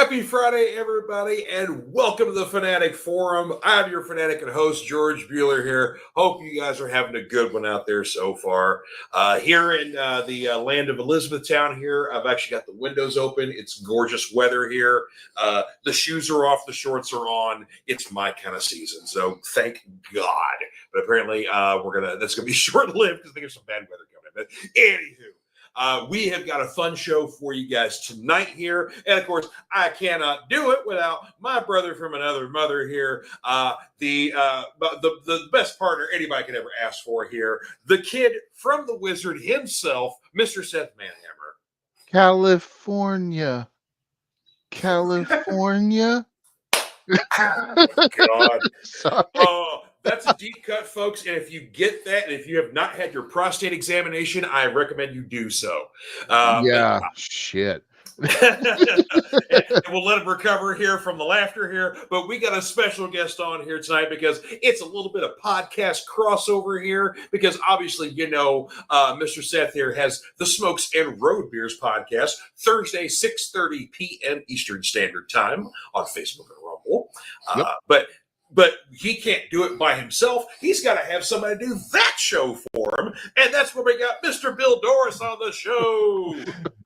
Happy Friday, everybody, and welcome to the Fanatic Forum. I'm your Fanatic and host, George Bueller here. Hope you guys are having a good one out there so far. Here in the land of Elizabethtown here, I've actually got the windows open. It's gorgeous weather here. The shoes are off, the shorts are on. It's my kind of season, so thank God. But apparently, that's gonna be short-lived because I think there's some bad weather coming in. But anywho. We have got a fun show for you guys tonight here. And, of course, I cannot do it without my brother from another mother here, the best partner anybody could ever ask for here, the kid from the wizard himself, Mr. Seth Manhammer. California. God. Oh, that's a deep cut, folks. And if you get that, and if you have not had your prostate examination, I recommend you do so. Shit. And we'll let him recover here from the laughter here. But we got a special guest on here tonight because it's a little bit of podcast crossover here. Because obviously, Mr. Seth here has the Smokes and Road Beers podcast Thursday, 6:30 p.m. Eastern Standard Time on Facebook and Rumble. But he can't do it by himself. He's got to have somebody do that show for him. And that's where we got Mr. Bill Doris on the show.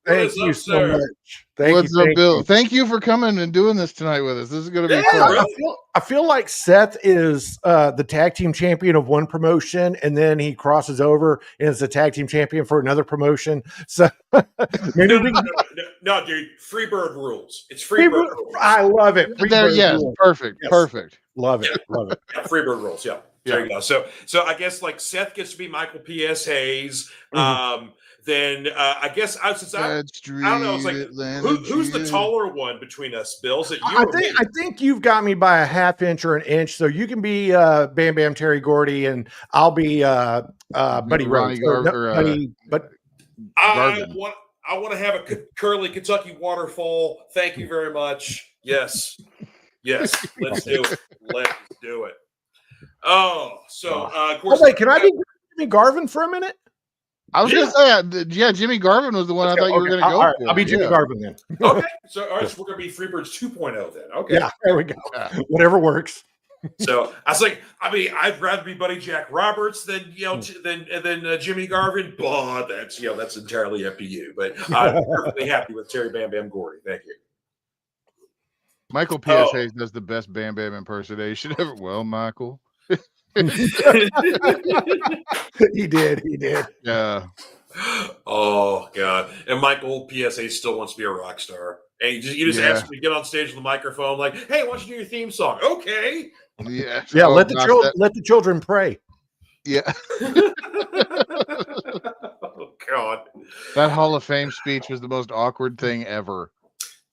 Thank you so much. What's up, Bill? Thank you for coming and doing this tonight with us. This is going to be fun. Really? I feel like Seth is the tag team champion of one promotion, and then he crosses over and is the tag team champion for another promotion. So, no, dude. Freebird rules. It's Freebird rules. I love it. Rules. Perfect. Yes. Perfect. Love it. Yeah, Freebird rules. Yeah. There you go. So I guess like Seth gets to be Michael P.S. Hayes. Then I guess I don't know. It's like who's the taller one between us, Bill? Is it you? I think you've got me by a half inch or an inch, so you can be Bam Bam Terry Gordy, and I'll be Buddy Rhodes. I want to have a curly Kentucky waterfall. Thank you very much. Yes. Let's do it. Oh, so of course. Wait, can I be Jimmy Garvin for a minute? I was going to say, Jimmy Garvin was the one I thought you were going to go for. I'll be Jimmy Garvin then. Okay, so all right, so we're going to be Freebirds 2.0 then. Okay, yeah, there we go. Whatever works. So I was like, I'd rather be Buddy Jack Roberts than Jimmy Garvin, but that's entirely up to you. But I'm perfectly happy with Terry Bam Bam Gordy. Thank you. Michael P.S. Hayes does the best Bam Bam impersonation ever. Well, Michael. He did. Yeah. Oh God! And Michael PSA still wants to be a rock star. And you just ask him to get on stage with the microphone, like, "Hey, why don't you do your theme song?" Okay. Yeah. Let the children pray. Yeah. Oh God! That Hall of Fame speech was the most awkward thing ever.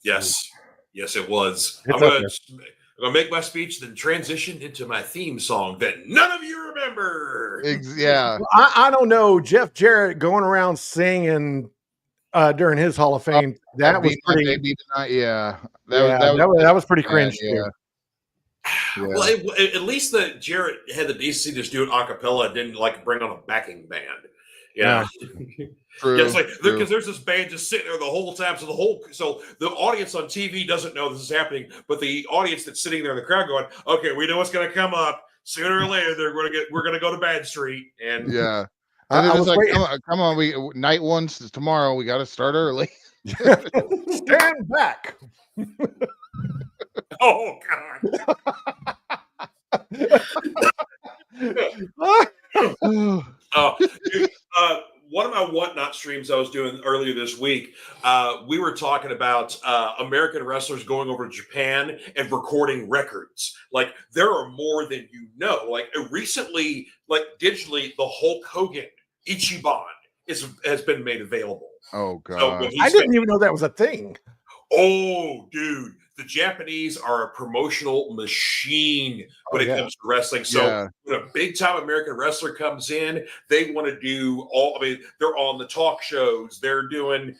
Yes, it was. I'm gonna make my speech, then transition into my theme song that none of you remember. Yeah. I don't know. Jeff Jarrett going around singing during his Hall of Fame. That was pretty. That was pretty cringe. Yeah. Well, at least that Jarrett had the decency to just do it a cappella and didn't bring on a backing band. Yeah. True. It's because there's this band just sitting there the whole time. So the audience on TV doesn't know this is happening, but the audience that's sitting there in the crowd going, "Okay, we know what's going to come up sooner or later. We're going to go to Bad Street." And yeah, and then it's like, come on, night one's tomorrow. We got to start early. Stand back. Oh God. Dude, one of my whatnot streams I was doing earlier this week, we were talking about American wrestlers going over to Japan and recording records. Like, there are more than you know. Like, recently, digitally, the Hulk Hogan Ichiban has been made available. Oh God! So I didn't even know that was a thing. Oh, dude. The Japanese are a promotional machine when it comes to wrestling. So when a big-time American wrestler comes in, they want to do they're on the talk shows. They're doing,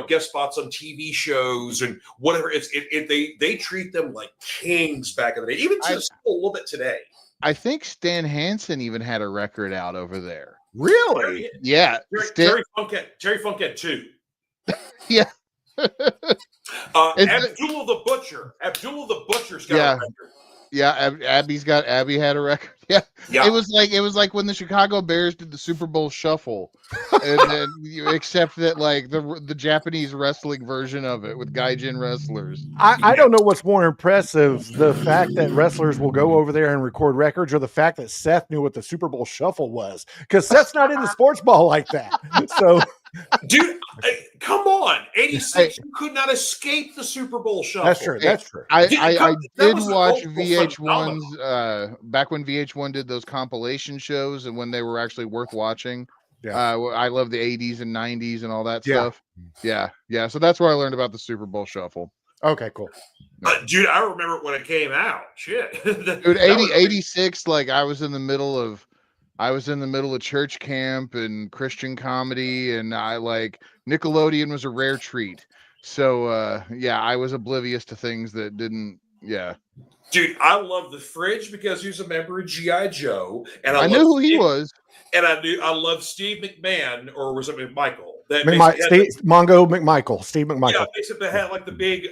guest spots on TV shows and whatever. They treat them like kings back in the day, even just a little bit today. I think Stan Hansen even had a record out over there. Really? Yeah. Terry Funk had two. Yeah. Abdullah the Butcher. Abdullah the Butcher's got a record. Yeah, Abby had a record. Yeah. It was like when the Chicago Bears did the Super Bowl shuffle, and then except that like the Japanese wrestling version of it with gaijin wrestlers. I don't know what's more impressive, the fact that wrestlers will go over there and record records, or the fact that Seth knew what the Super Bowl shuffle was, because Seth's not into sports ball like that. So, dude, come on, 86, you could not escape the Super Bowl shuffle. That's true. That's true. I did watch VH1's back when VH1 did those compilation shows and when they were actually worth watching. Yeah. I love the 80s and 90s and all that stuff. Yeah. So that's where I learned about the Super Bowl shuffle. Okay, cool. Dude, I remember it when it came out. Shit. Dude, 86, like I was in the middle of church camp and Christian comedy, and I like Nickelodeon was a rare treat. So I was oblivious to things that didn't. Yeah, dude, I love the Fridge because he was a member of G.I. Joe, and I knew who he was, and I love Steve McMahon, or was it McMichael? Mongo McMichael, Steve McMichael. Yeah, except they had like the big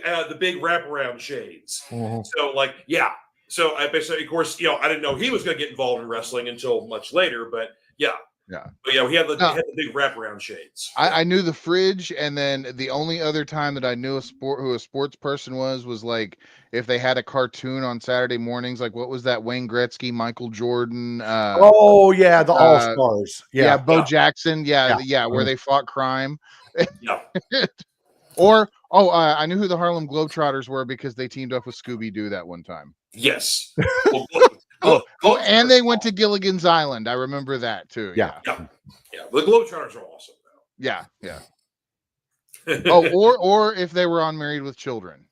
wraparound shades. Mm-hmm. So like, yeah. So I basically, of course, I didn't know he was going to get involved in wrestling until much later, but yeah. But yeah, he had the big wraparound shades. I knew the Fridge, and then the only other time that I knew who a sports person was like if they had a cartoon on Saturday mornings, like what was that Wayne Gretzky, Michael Jordan? The All Stars. Bo Jackson. Where they fought crime. Yeah. Or I knew who the Harlem Globetrotters were because they teamed up with Scooby-Doo that one time. Yes. And they went to Gilligan's Island. I remember that too. Yeah. The Globetrotters are awesome, though. Yeah. or if they were on Married with Children.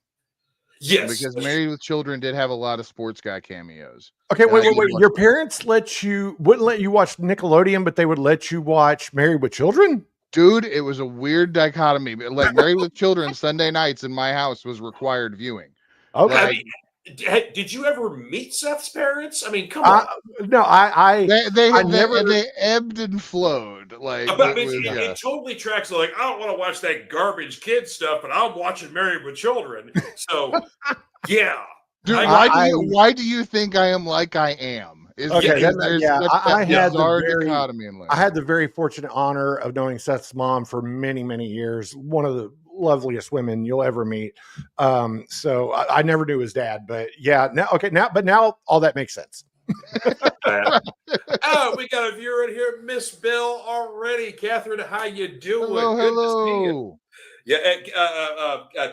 Yes, because Married with Children did have a lot of sports guy cameos. Okay, wait. Your parents wouldn't let you watch Nickelodeon, but they would let you watch Married with Children? Dude, it was a weird dichotomy. Like Married with Children Sunday nights in my house was required viewing. Okay. Like, did you ever meet Seth's parents? I mean, come on. No, they ebbed and flowed. Like it totally tracks. Like, I don't want to watch that garbage kid stuff, but I'm watching Married with Children. So, yeah. Dude, why do you think I am like I am? I had the very fortunate honor of knowing Seth's mom for many, many years. One of the loveliest women you'll ever meet. So I never knew his dad, but now all that makes sense. Oh, we got a viewer in here, Miss Bill already. Catherine, how you doing? Hello. Yeah,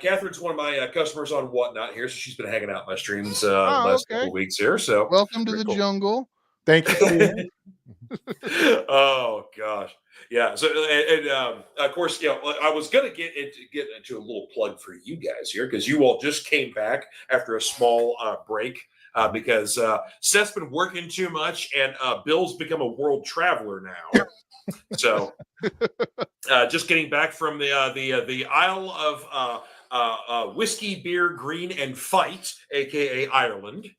Catherine's one of my customers on Whatnot here, so she's been hanging out my streams last couple weeks here. So welcome to the jungle. Thank you. Oh gosh, yeah. So and of course, I was gonna get into a little plug for you guys here because you all just came back after a small break because Seth's been working too much and Bill's become a world traveler now. So just getting back from the Isle of whiskey, beer, green, and fight, aka Ireland.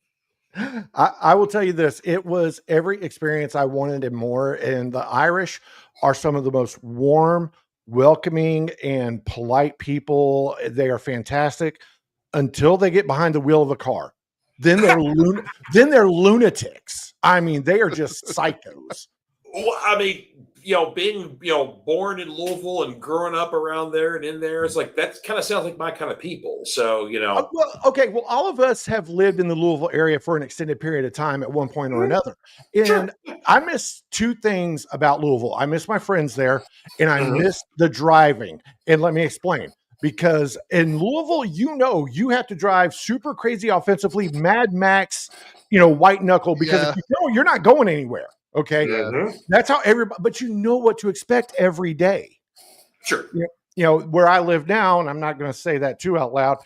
I will tell you this: it was every experience I wanted and more. And the Irish are some of the most warm, welcoming, and polite people. They are fantastic until they get behind the wheel of a car. Then they're lunatics. I mean, they are just psychos. Well, I mean, being born in Louisville and growing up around there and in there, it's like that kind of sounds like my kind of people. So Well, all of us have lived in the Louisville area for an extended period of time at one point or another, and sure. I miss two things about Louisville. I miss my friends there, and I miss the driving. And let me explain. Because in Louisville, you have to drive super crazy offensively, Mad Max, white knuckle, because if you don't, you're not going anywhere. Okay. That's how everybody, but you know what to expect every day. Sure. Where I live now, and I'm not going to say that too out loud.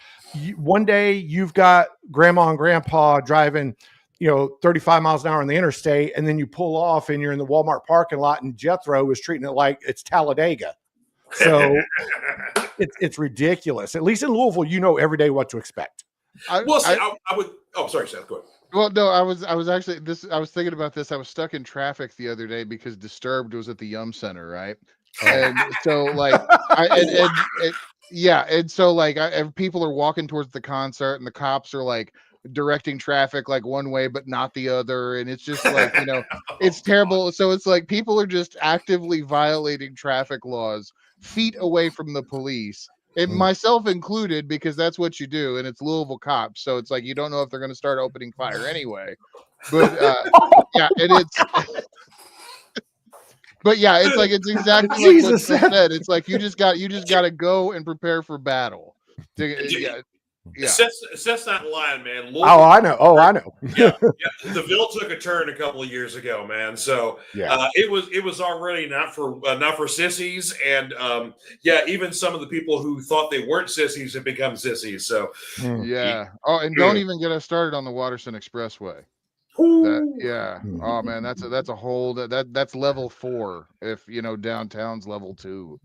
One day you've got grandma and grandpa driving, 35 miles an hour on the interstate, and then you pull off and you're in the Walmart parking lot and Jethro is treating it like it's Talladega. So it's ridiculous. At least in Louisville, every day what to expect. I would. Oh, sorry, Seth. Go ahead. Well, no, I was thinking about this. I was stuck in traffic the other day because Disturbed was at the Yum Center, right? And so, like, Yeah, and so like people are walking towards the concert, and the cops are like directing traffic like one way but not the other, and it's just like it's terrible. So it's like people are just actively violating traffic laws feet away from the police, and myself included, because that's what you do, and it's Louisville cops, so it's like you don't know if they're going to start opening fire anyway. But yeah, and it's. But yeah, it's like it's exactly like what Seth said. It's like you just got to go and prepare for battle. Yeah. Seth's not lying, man. Louisville, I know. I know. yeah. The Ville took a turn a couple of years ago, man. So it was already not for sissies, and even some of the people who thought they weren't sissies have become sissies. So yeah. Oh, and don't even get us started on the Waterson Expressway. Oh man, that's a whole that's level 4. If downtown's level 2.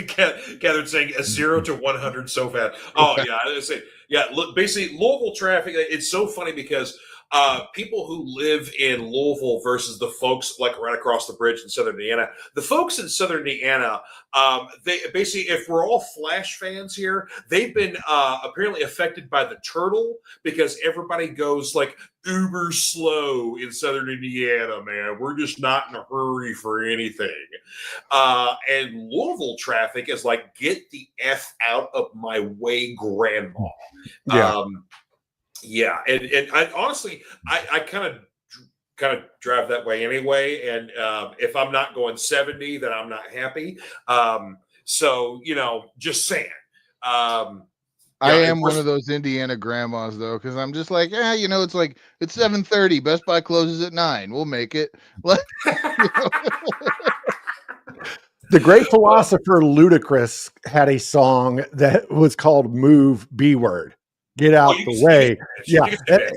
Catherine saying a 0 to 100 so fast. Oh yeah, I say Look, basically Louisville traffic. It's so funny because people who live in Louisville versus the folks like right across the bridge in Southern Indiana. The folks in Southern Indiana, they basically, if we're all Flash fans here, they've been apparently affected by the turtle because everybody goes like uber slow in Southern Indiana, man. We're just not in a hurry for anything. And Louisville traffic is like, get the F out of my way, grandma. And I honestly, I kind of drive that way anyway. And if I'm not going 70, then I'm not happy. So just saying. I am one of those Indiana grandmas though, because I'm just like, it's like it's 7:30. Best Buy closes at 9. We'll make it. The great philosopher Ludacris had a song that was called "Move B Word." Get out the way. Yeah.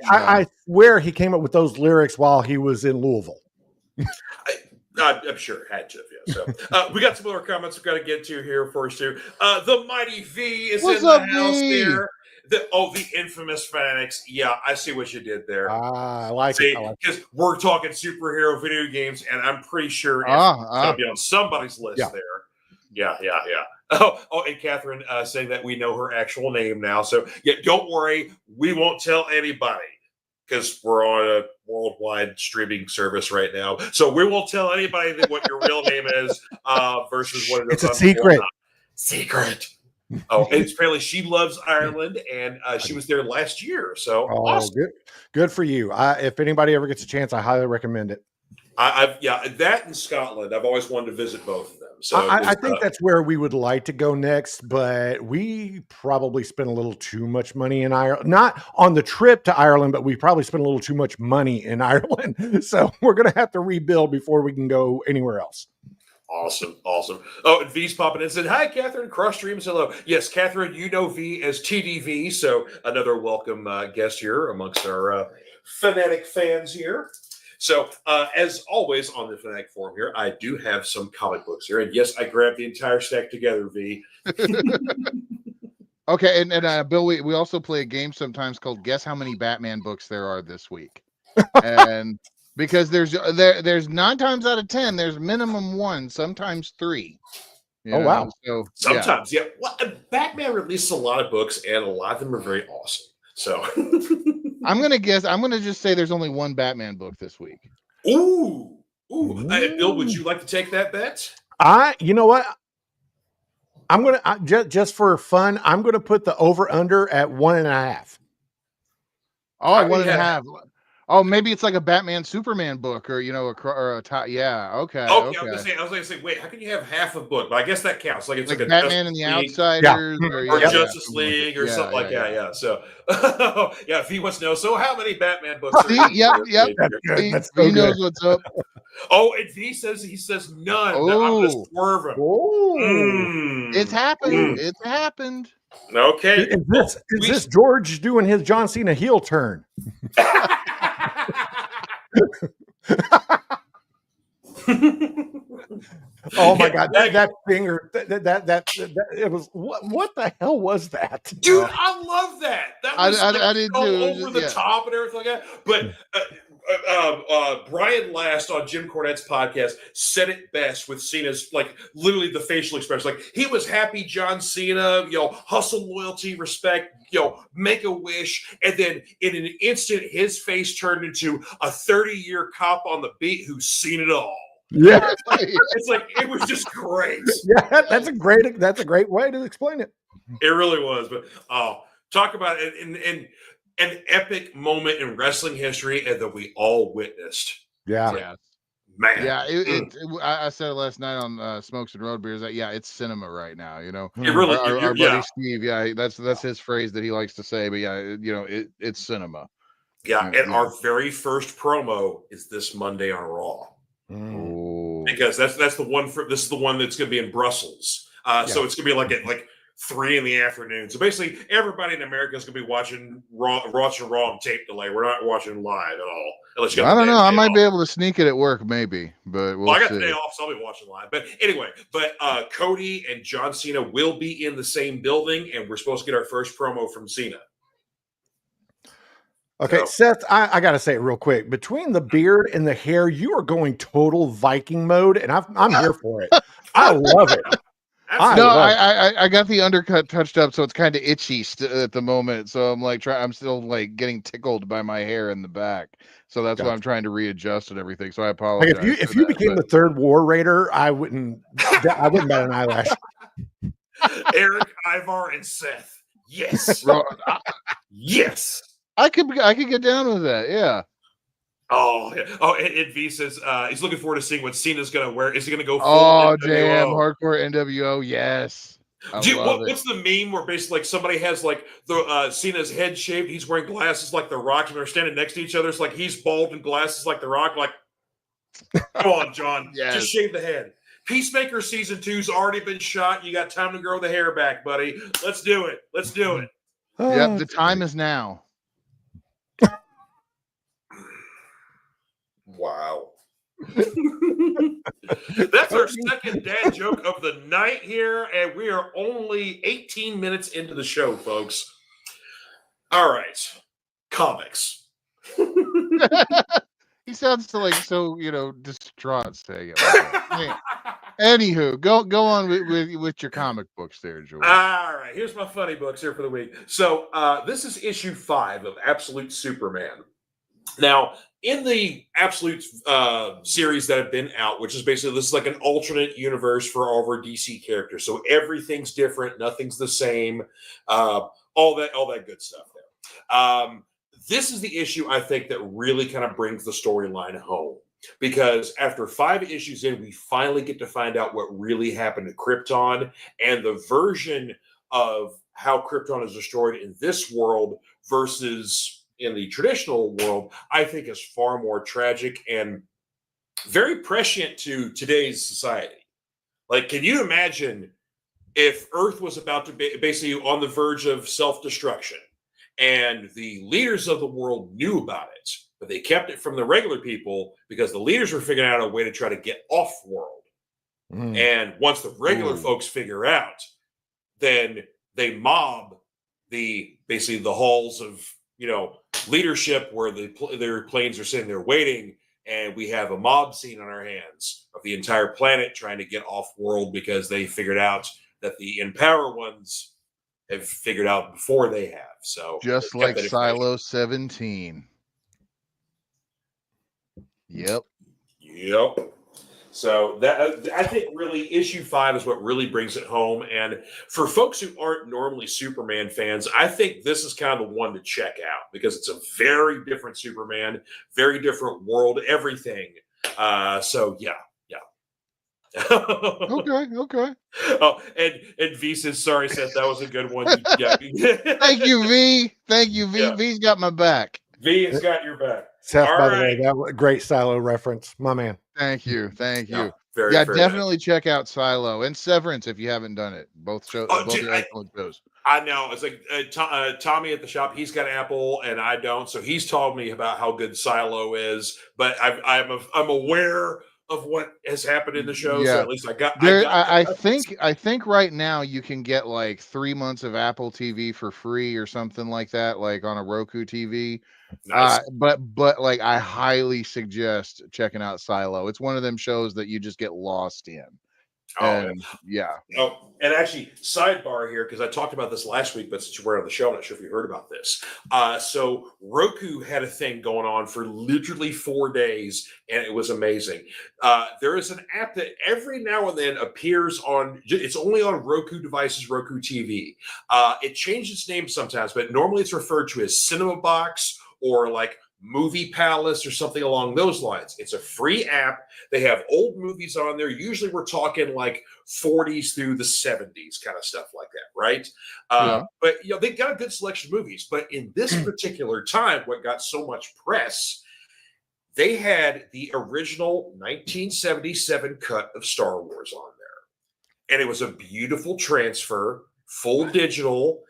I swear he came up with those lyrics while he was in Louisville. I'm sure had to. Yeah. So we got some more comments we've got to get to here first too. The Mighty V is in the house there. The infamous Fanatics. Yeah, I see what you did there. I like it. Because we're talking superhero video games, and I'm pretty sure it's going to be on somebody's list there. Yeah. Oh, and Catherine saying that we know her actual name now. So, don't worry. We won't tell anybody because we're on a worldwide streaming service right now. So, we won't tell anybody what your real name is versus what it is. It's a secret. Secret. Oh, and apparently she loves Ireland, and she was there last year. So, awesome. Good for you. If anybody ever gets a chance, I highly recommend it. That in Scotland. I've always wanted to visit both of them. So I think that's where we would like to go next, but we probably spent a little too much money in Ireland. Not on the trip to Ireland, but we probably spent a little too much money in Ireland. So we're going to have to rebuild before we can go anywhere else. Awesome. Oh, and V's popping in and said, "Hi, Catherine. Cross streams, hello." Yes, Catherine, you know V as TDV, so another welcome guest here amongst our Fanatic fans here. So, as always on the Fanatic Forum here, I do have some comic books here. And yes, I grabbed the entire stack together, V. Okay, and Bill, we also play a game sometimes called Guess How Many Batman Books There Are This Week. And because there's 9 times out of 10, there's minimum 1, sometimes 3. Wow. So sometimes, yeah. Well, Batman releases a lot of books, and a lot of them are very awesome. So I'm gonna just say there's only 1 Batman book this week. Ooh. Bill, would you like to take that bet? You know what? I'm gonna just for fun. I'm gonna put the over under at 1.5. Oh, 1.5. Oh, maybe it's like a Batman Superman book, or yeah. Okay. I was gonna say, wait, how can you have half a book? But I guess that counts. Like it's like a Batman and the Outsiders, or Justice League, or something like that. Yeah. So, if he wants to know, so how many Batman books? Yep. He knows what's up. Oh, and he says none. I'm just swerving. It's happened. It's happened. Okay. Is this George doing his John Cena heel turn? Oh my God! That finger, that it was what the hell was that, dude? I love that. That was I did too. Over the top and everything like that. But Brian Last on Jim Cornette's podcast said it best with Cena's, like, literally the facial expression. Like, he was happy John Cena, hustle, loyalty, respect, make a wish. And then in an instant, his face turned into a 30-year cop on the beat who's seen it all. Yeah. It's like, it was just great. Yeah, that's a great way to explain it. It really was. But talk about it in an epic moment in wrestling history and that we all witnessed. Yeah. Man. Yeah, I said it last night on Smokes and Road Beers that it's cinema right now. It really, our buddy Steve, that's his phrase that he likes to say. But it's cinema. Yeah, and our very first promo is this Monday on Raw. Because that's the one this is the one that's going to be in Brussels. So it's going to be like at 3 p.m. So basically, everybody in America is going to be watching Raw on tape delay. We're not watching live at all. Unless you I don't know. I might be able to sneak it at work, maybe, but we'll I got see. the day off, so I'll be watching live. But anyway, Cody and John Cena will be in the same building, and we're supposed to get our first promo from Cena. Okay, so, Seth, I got to say it real quick. Between the beard and the hair, you are going total Viking mode, and I'm here for it. I love it. I got the undercut touched up, so it's kind of itchy at the moment. So I'm I'm still getting tickled by my hair in the back. So that's why I'm trying to readjust and everything. So I apologize. If you became the third War Raider, I wouldn't bat an eyelash. Eric, Ivar, and Seth. Yes. Yes. I could get down with that. Yeah. Oh, and V says he's looking forward to seeing what Cena's going to wear. Is he going to go full JM hardcore NWO? Yes. What's the meme where basically somebody has the Cena's head shaved, he's wearing glasses like The Rock, and they're standing next to each other. It's like he's bald and glasses like The Rock. Like, come on, John, just shave the head. Peacemaker season 2's already been shot. You got time to grow the hair back, buddy. Let's do it. Yep, the time is now. Wow. That's our second dad joke of the night here, and we are only 18 minutes into the show, folks. All right. Comics. He sounds so distraught saying it. Hey, anywho, go on with your comic books there, George. All right. Here's my funny books here for the week. So this is issue 5 of Absolute Superman. Now, in the Absolute series that have been out, which is basically this is like an alternate universe for all of our DC characters. So everything's different, nothing's the same, all that good stuff there. This is the issue I think that really kind of brings the storyline home. Because after 5 issues in, we finally get to find out what really happened to Krypton, and the version of how Krypton is destroyed in this world versus in the traditional world, I think is far more tragic and very prescient to today's society. Like, can you imagine if Earth was about to be basically on the verge of self-destruction and the leaders of the world knew about it, but they kept it from the regular people because the leaders were figuring out a way to try to get off world. And once the regular folks figure out, then they mob basically the halls of leadership where their planes are sitting there waiting, and we have a mob scene on our hands of the entire planet trying to get off world because they figured out that the in power ones have figured out before they have. So just like Silo 17. Yep. So that I think really issue 5 is what really brings it home. And for folks who aren't normally Superman fans, I think this is kind of the one to check out because it's a very different Superman, very different world, everything. So yeah. Okay. Oh, and V says, sorry, Seth, that was a good one. Thank you, V. Yeah. V's got my back. V has got your back. Seth, by the way, that was a great Silo reference, my man. Thank you. Yeah, definitely check out Silo and Severance if you haven't done it. Both shows, excellent shows. I know. It's like Tommy at the shop. He's got Apple, and I don't. So he's told me about how good Silo is. But I'm aware of what has happened in the show. So Yeah. at least I got. I think right now you can get like 3 months of Apple TV for free or something like that, like on a Roku TV. Nice. But like I highly suggest checking out Silo. It's one of them shows that you just get lost in. Oh, And yeah. Oh, and actually, sidebar here, because I talked about this last week, but since you were on the show, I'm not sure if you heard about this. So Roku had a thing going on for literally 4 days, and it was amazing. There is an app that every now and then appears on, it's only on Roku devices, Roku TV. It changes its name sometimes, but normally it's referred to as Cinema Box or like Movie Palace or something along those lines. It's a free app. They have old movies on there. Usually we're talking like 40s through the 70s kind of stuff like that, right? But they got a good selection of movies. But in this particular time, what got so much press, they had the original 1977 cut of Star Wars on there. And it was a beautiful transfer, full digital,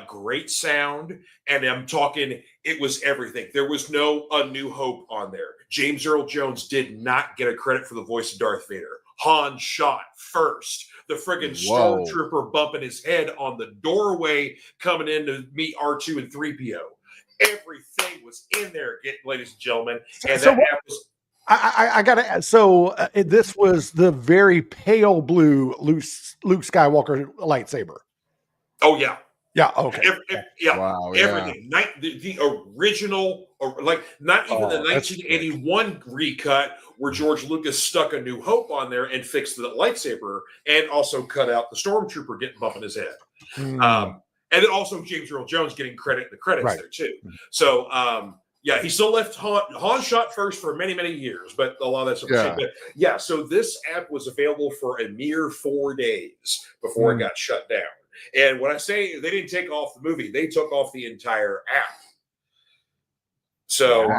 great sound, and I'm talking, it was everything. There was no A New Hope on there. James Earl Jones did not get a credit for the voice of Darth Vader. Han shot first. The friggin' stormtrooper bumping his head on the doorway coming in to meet R2 and 3PO. Everything was in there, ladies and gentlemen. And that app was. I gotta add, so this was the very pale blue Luke Skywalker lightsaber. Oh yeah. Yeah. Okay. Everything. The original, like not even the 1981 recut where George Lucas stuck A New Hope on there and fixed the lightsaber, and also cut out the stormtrooper getting bumping his head. And then also James Earl Jones getting credit in the credits there too. So yeah, he still left Han shot first for many, many years, but a lot of that stuff. But yeah, so this app was available for a mere 4 days before it got shut down. And when I say they didn't take off the movie, they took off the entire app. So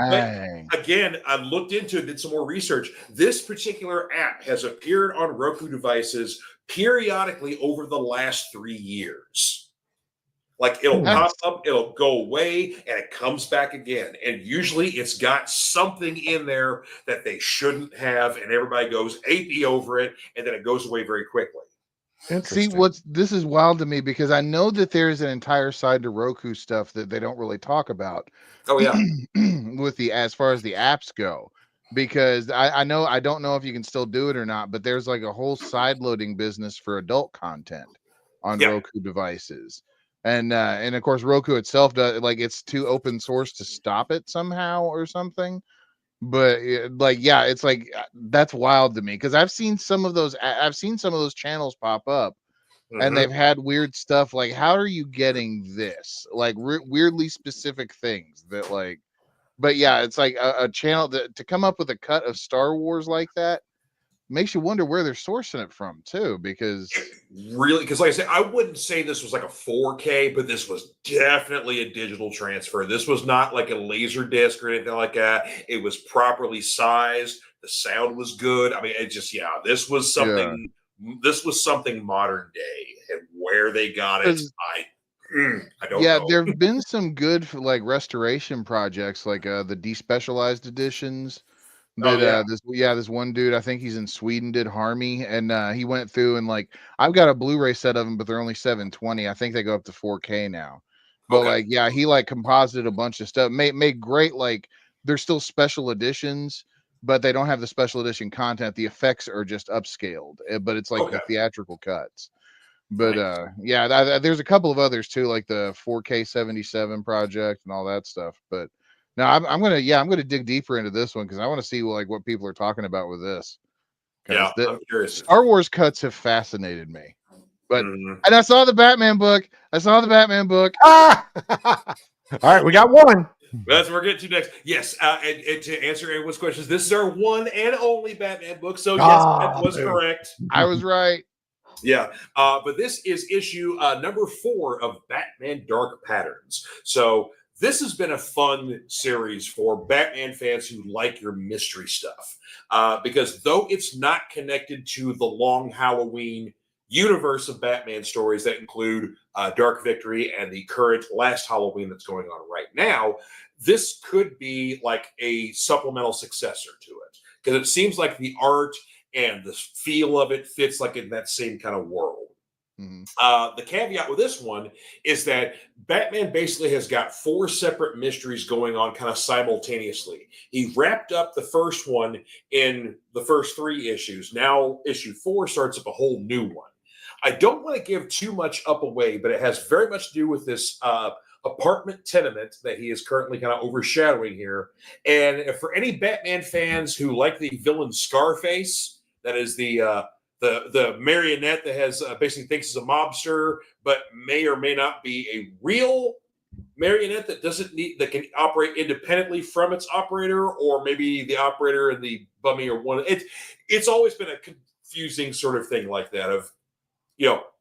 again, I looked into it, did some more research. This particular app has appeared on Roku devices periodically over the last 3 years. Like it'll pop up, it'll go away, and it comes back again. And usually it's got something in there that they shouldn't have, and everybody goes AP over it, and then it goes away very quickly. See, this is wild to me because I know that there's an entire side to Roku stuff that they don't really talk about. Oh yeah, with as far as the apps go, because I don't know if you can still do it or not, but there's like a whole side loading business for adult content on Roku devices, and of course Roku itself does, like, it's too open source to stop it somehow or something. But it's like that's wild to me because I've seen some of those channels pop up, and they've had weird stuff. Like, how are you getting this? Like weirdly specific things that like. But yeah, it's like a channel that to come up with a cut of Star Wars like that makes you wonder where they're sourcing it from too, because like I said, I wouldn't say this was like a 4K, but this was definitely a digital transfer. This was not like a laser disc or anything like that. It was properly sized. The sound was good. I mean, it just, this was something. This was something modern day, and where they got it, I don't know. There have been some good like restoration projects, like the despecialized editions. This one dude, I think he's in Sweden, did Harmy, and he went through and like I've got a Blu-ray set of them, but they're only 720. I think they go up to 4K now. But he like composited a bunch of stuff, made great, like they're still special editions, but they don't have the special edition content. The effects are just upscaled, but it's like the theatrical cuts. But there's a couple of others too, like the 4K 77 project and all that stuff. But no, I'm gonna dig deeper into this one because I want to see like what people are talking about with this. Yeah, I'm curious. Star Wars cuts have fascinated me. But and I saw the Batman book. Ah! All right, we got one. That's what we're getting to next. Yes, and to answer everyone's questions, this is our one and only Batman book. So yes, that was correct. I was right. Yeah, but this is issue number 4 of Batman Dark Patterns. So this has been a fun series for Batman fans who like your mystery stuff. Because though it's not connected to the Long Halloween universe of Batman stories that include Dark Victory and the current Last Halloween that's going on right now, this could be like a supplemental successor to it. because it seems like the art and the feel of it fits like in that same kind of world. The caveat with this one is that Batman basically has got 4 separate mysteries going on kind of simultaneously. He wrapped up the first one in the first 3 issues. Now issue 4 starts up a whole new one. I don't want to give too much up away, but it has very much to do with this apartment tenement that he is currently kind of overshadowing here. And for any Batman fans who like the villain Scarface, that is the marionette that has basically thinks is a mobster, but may or may not be a real marionette that that can operate independently from its operator, or maybe the operator and the bummy are one. It's always been a confusing sort of thing like that of,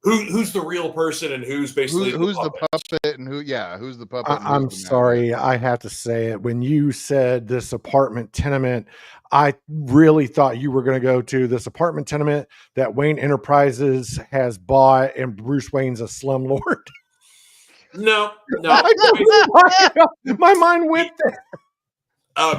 who's the real person and who's basically who's the puppet and who's the puppet. I'm sorry, I have to say it. When you said this apartment tenement, I really thought you were going to go to this apartment tenement that Wayne Enterprises has bought and Bruce Wayne's a slumlord. No. My mind went there.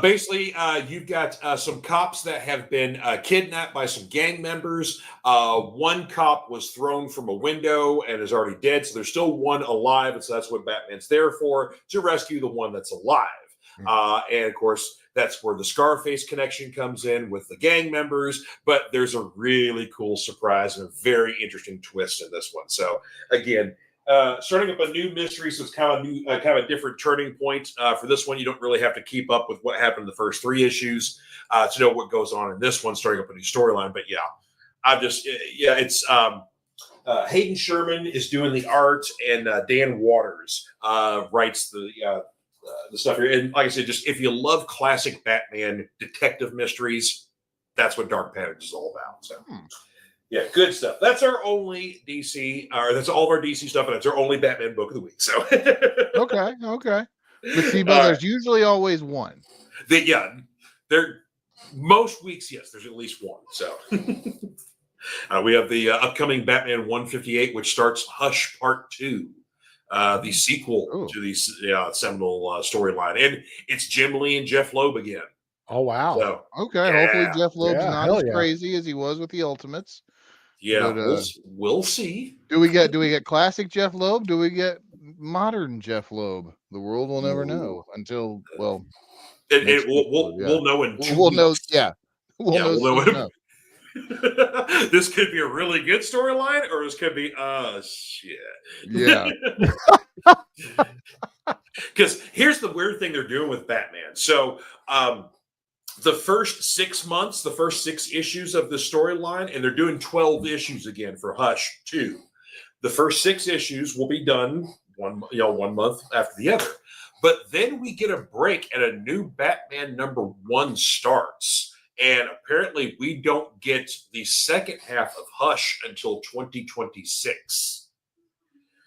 Basically, you've got some cops that have been kidnapped by some gang members. One cop was thrown from a window and is already dead, so there's still one alive, and so that's what Batman's there for, to rescue the one that's alive. And of course, that's where the Scarface connection comes in with the gang members, but there's a really cool surprise and a very interesting twist in this one. So again, starting up a new mystery, so it's kind of a different turning point. For this one, you don't really have to keep up with what happened in the first 3 issues to know what goes on in this one, starting up a new storyline. But it's Hayden Sherman is doing the art, and Dan Waters writes the stuff here. And like I said, just if you love classic Batman detective mysteries, that's what Dark Passage is all about. So. Yeah, good stuff. That's our only DC, or that's all of our DC stuff, and that's our only Batman book of the week. So okay. But see, there's usually always one. There most weeks, yes, there's at least one. So we have the upcoming Batman 158, which starts Hush Part 2, the sequel to the seminal storyline, and it's Jim Lee and Jeff Loeb again. Oh wow! So, hopefully Jeff Loeb's not as crazy as he was with the Ultimates. Yeah, but, we'll see. Do we get classic Jeff Loeb? Do we get modern Jeff Loeb? The world will never know until we'll know in 2 we'll know. weeks. Yeah, we'll know. This could be a really good storyline, or this could be shit. Yeah. Because here's the weird thing they're doing with Batman. So the first 6 months, the first 6 issues of the storyline, and they're doing 12 issues again for Hush 2. The first 6 issues will be done one month after the other. But then we get a break and a new Batman #1 starts. And apparently we don't get the second half of Hush until 2026.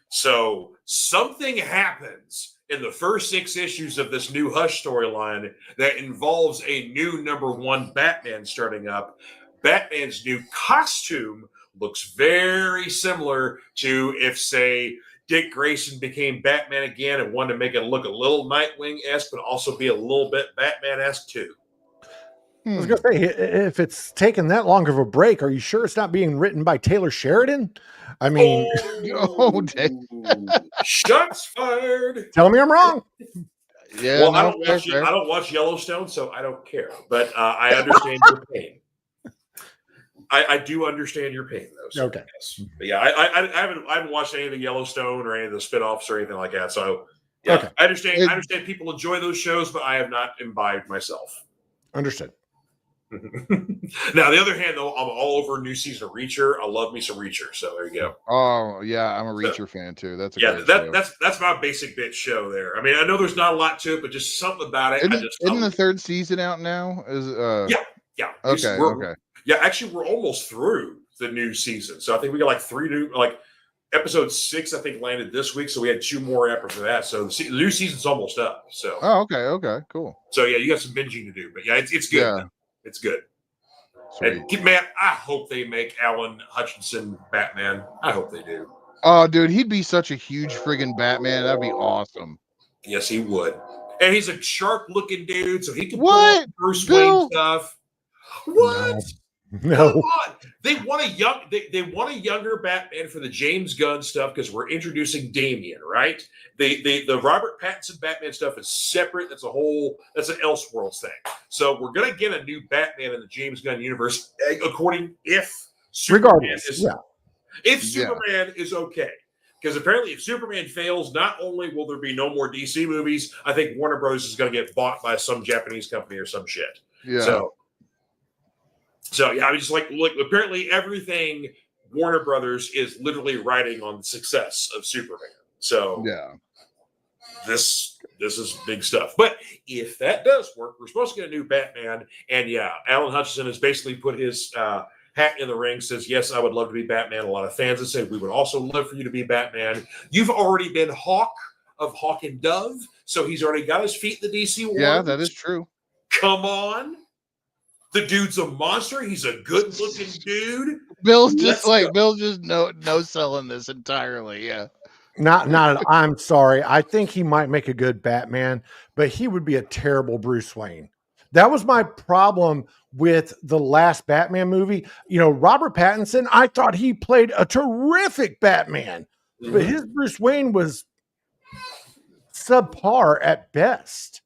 So something happens in the first 6 issues of this new Hush storyline that involves a new #1 Batman starting up. Batman's new costume looks very similar to if, say, Dick Grayson became Batman again and wanted to make it look a little Nightwing-esque, but also be a little bit Batman-esque too. I was going to say, if it's taken that long of a break, are you sure it's not being written by Taylor Sheridan? I mean, shots fired. Tell me I'm wrong. Yeah, well, I don't watch Yellowstone, so I don't care. But I understand your pain. I do understand your pain, though. So okay. Yes. But yeah, I haven't watched any of the Yellowstone or any of the spinoffs or anything like that. So yeah, okay. I understand people enjoy those shows, but I have not imbibed myself. Understood. Now, the other hand, though, I'm all over new season of Reacher. I love me some Reacher, so there you go. Oh yeah, I'm a Reacher fan too. That's that's my basic bitch show there. I mean, I know there's not a lot to it, but just something about it. Isn't the 3rd season out now? Yeah. Okay. Yeah, actually, we're almost through the new season, so I think we got like 3 new episode 6. I think landed this week, so we had 2 more after that. So the new season's almost up. So okay, cool. So yeah, you got some binging to do, but yeah, it's good. Yeah. It's good. Sweet. And man, I hope they make Alan Hutchinson Batman. I hope they do. Oh, dude, he'd be such a huge friggin' Batman. That'd be awesome. Yes, he would. And he's a sharp-looking dude, so he can pull Bruce Wayne stuff. What? No. Come on. They want a younger Batman for the James Gunn stuff because we're introducing Damian, right? The Robert Pattinson Batman stuff is separate. That's an Elseworlds thing. So we're gonna get a new Batman in the James Gunn universe, if Superman is okay. Because apparently, if Superman fails, not only will there be no more DC movies, I think Warner Bros. Is going to get bought by some Japanese company or some shit. Yeah. So yeah, I was just like, look, apparently everything Warner Brothers is literally riding on the success of Superman. So yeah, this is big stuff. But if that does work, we're supposed to get a new Batman. And yeah, Alan Hutchinson has basically put his hat in the ring, says, yes, I would love to be Batman. A lot of fans have said, we would also love for you to be Batman. You've already been Hawk of Hawk and Dove, so he's already got his feet in the DC world. Yeah, that is true. Come on. The dude's a monster. He's a good-looking dude. Bill's just no selling this entirely. Yeah. I'm sorry. I think he might make a good Batman, but he would be a terrible Bruce Wayne. That was my problem with the last Batman movie. You know, Robert Pattinson, I thought he played a terrific Batman, but his Bruce Wayne was subpar at best.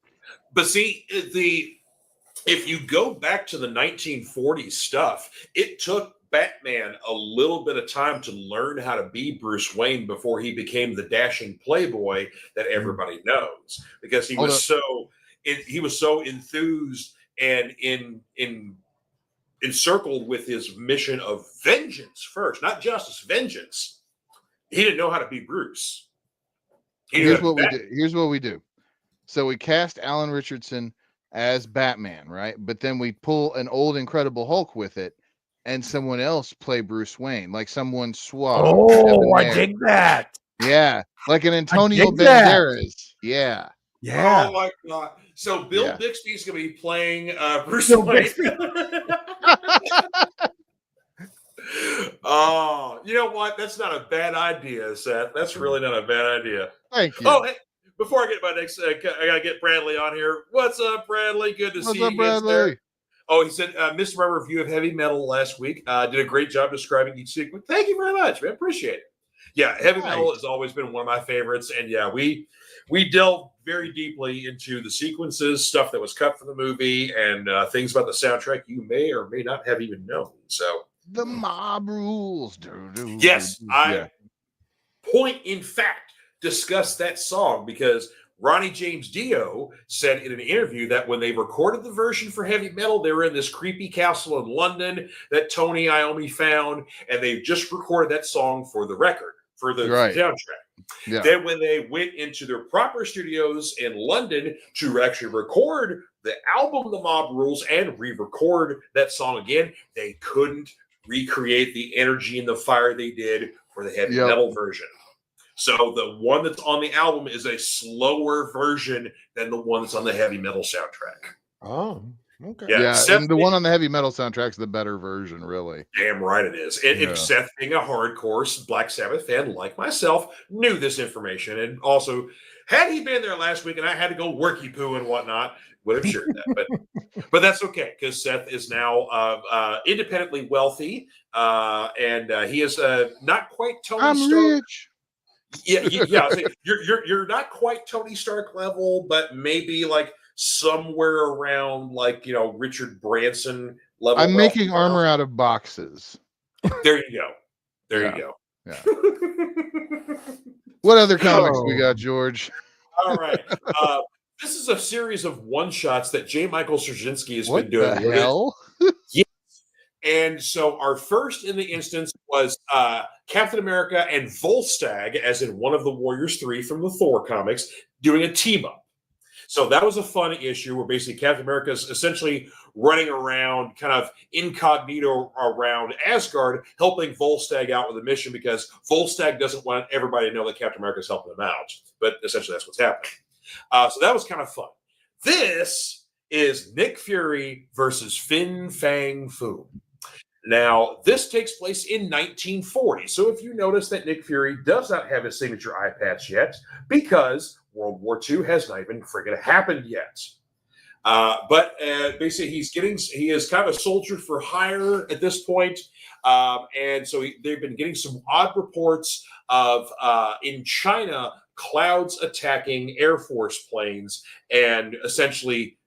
But see, if you go back to the 1940s stuff, it took Batman a little bit of time to learn how to be Bruce Wayne before he became the dashing playboy that everybody knows, because he was so enthused and encircled with his mission of vengeance first, not justice, vengeance. He didn't know how to be Bruce. Here's what we do. So we cast Alan Richardson as Batman, right? But then we pull an old Incredible Hulk with it, and someone else play Bruce Wayne, like someone swap. Oh, I dig that. Yeah, like an Antonio Banderas. Yeah. Yeah. Oh my God. So Bill Bixby's going to be playing Bruce Bill Wayne. Bixby. Oh, you know what? That's not a bad idea, Seth. That's really not a bad idea. Thank you. Oh, hey, before I get my next, I got to get Bradley on here. What's up, Bradley? Good to see you. What's up, Bradley? Oh, he said, missed my review of Heavy Metal last week. Did a great job describing each sequence. Thank you very much, man. Appreciate it. Yeah, Heavy Metal has always been one of my favorites. And yeah, we delved very deeply into the sequences, stuff that was cut from the movie, and things about the soundtrack you may or may not have even known. So the mob rules. Yes, I in fact, discussed that song because Ronnie James Dio said in an interview that when they recorded the version for Heavy Metal, they were in this creepy castle in London that Tony Iommi found, and they just recorded that song for the record, for the soundtrack. Yeah. Then when they went into their proper studios in London to actually record the album The Mob Rules and re-record that song again, they couldn't recreate the energy and the fire they did for the Heavy Metal version. So the one that's on the album is a slower version than the one that's on the Heavy Metal soundtrack. Oh, okay. Yeah, and the one on the Heavy Metal soundtrack is the better version, really. Damn right it is. And if Seth, being a hardcore Black Sabbath fan like myself, knew this information, and also, had he been there last week and I had to go worky poo and whatnot, would have shared that. But that's okay, because Seth is now independently wealthy, and he is not quite Tony Stark. Rich. Yeah. So you're not quite Tony Stark level, but maybe like somewhere around like Richard Branson level. I'm making armor out of boxes. There you go. There you go. Yeah. What other comics we got, George? All right. This is a series of one-shots that J. Michael Straczynski has been doing. What the hell? Yes. And so our first in the instance was Captain America and Volstagg, as in one of the Warriors 3 from the Thor comics, doing a team-up. So that was a fun issue where basically Captain America is essentially running around kind of incognito around Asgard, helping Volstagg out with a mission because Volstagg doesn't want everybody to know that Captain America is helping them out. But essentially that's what's happening. So that was kind of fun. This is Nick Fury versus Fin Fang Foom. Now, this takes place in 1940. So if you notice that Nick Fury does not have his signature eye patch yet, because World War II has not even friggin' happened yet. But basically, he is kind of a soldier for hire at this point. And so they've been getting some odd reports of in China clouds attacking Air Force planes and essentially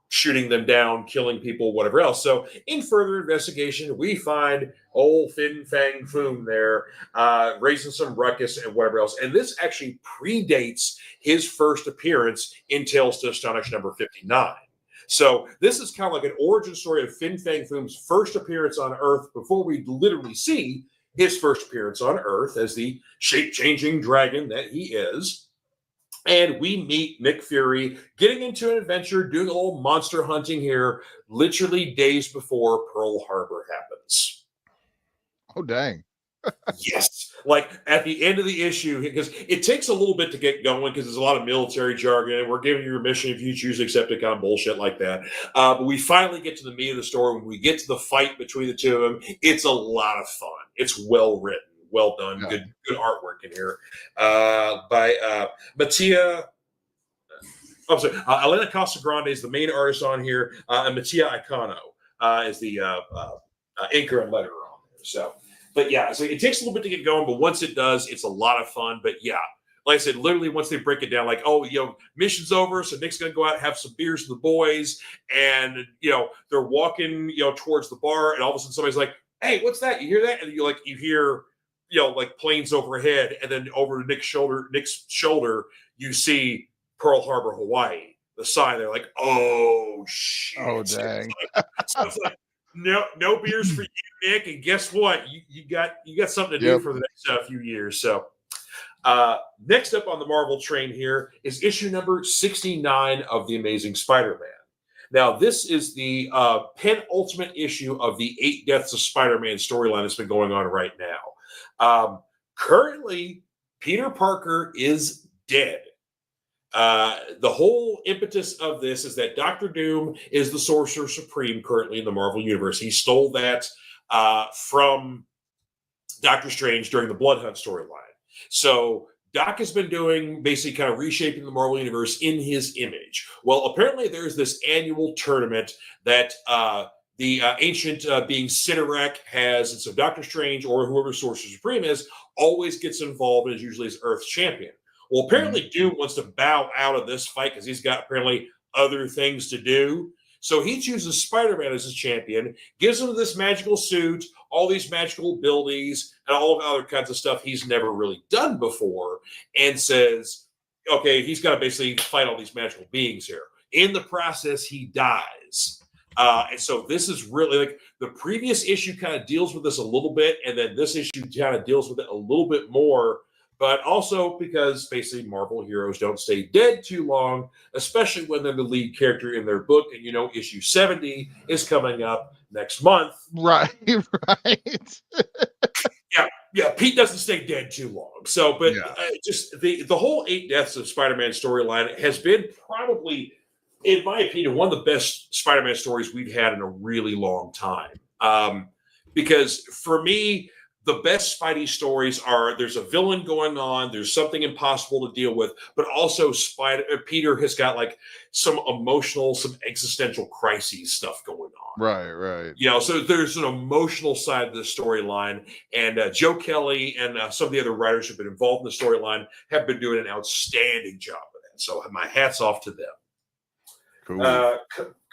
shooting them down, killing people, whatever else. So in further investigation, we find old Fin Fang Foom there raising some ruckus and whatever else. And this actually predates his first appearance in Tales to Astonish number 59. So this is kind of like an origin story of Fin Fang Foom's first appearance on Earth before we literally see his first appearance on Earth as the shape-changing dragon that he is. And we meet Nick Fury getting into an adventure, doing a little monster hunting here, literally days before Pearl Harbor happens. Oh, dang. Yes. Like at the end of the issue, because it takes a little bit to get going because there's a lot of military jargon. We're giving you your mission if you choose to accept it, kind of bullshit like that. But we finally get to the meat of the story. When we get to the fight between the two of them, it's a lot of fun. It's well written. Well done. Yeah. Good artwork in here by Mattia. I'm sorry. Elena Casagrande is the main artist on here, and Mattia Icono is the inker and letterer on there. So, but yeah, so it takes a little bit to get going, but once it does, it's a lot of fun. But yeah, like I said, literally once they break it down, like, oh, mission's over, so Nick's gonna go out and have some beers with the boys, and they're walking, towards the bar, and all of a sudden somebody's like, "Hey, what's that? You hear that?" And you hear. Like planes overhead, and then over Nick's shoulder, you see Pearl Harbor, Hawaii. The sign. They're like, "Oh shit!" Oh dang! So it's like, no beers for you, Nick. And guess what? You got something to do for the next few years. So, next up on the Marvel train here is issue number 69 of the Amazing Spider-Man. Now, this is the penultimate issue of the 8 Deaths of Spider-Man storyline that's been going on right now. Currently, Peter Parker is dead. The whole impetus of this is that Doctor Doom is the Sorcerer Supreme currently in the Marvel Universe. He stole that from Doctor Strange during the Blood Hunt storyline. So Doc has been doing basically kind of reshaping the Marvel Universe in his image. Well, apparently there's this annual tournament that the ancient being Sidorak has, and so Doctor Strange or whoever Sorcerer Supreme is always gets involved and is usually his Earth champion. Well, apparently Doom wants to bow out of this fight because he's got apparently other things to do. So he chooses Spider-Man as his champion, gives him this magical suit, all these magical abilities, and all of other kinds of stuff he's never really done before, and says, okay, he's got to basically fight all these magical beings here. In the process, he dies. And so this is really like the previous issue kind of deals with this a little bit, and then this issue kind of deals with it a little bit more, but also because basically Marvel heroes don't stay dead too long, especially when they're the lead character in their book. And issue 70 is coming up next month. Right. Yeah. Pete doesn't stay dead too long. So, but just the whole 8 Deaths of Spider-Man storyline has been probably, in my opinion, one of the best Spider-Man stories we've had in a really long time. Because for me, the best Spidey stories are there's a villain going on, there's something impossible to deal with, but also Peter has got like some emotional, some existential crises stuff going on. Right. So there's an emotional side of the storyline, and Joe Kelly and some of the other writers who've been involved in the storyline have been doing an outstanding job with that. So my hat's off to them. Cool.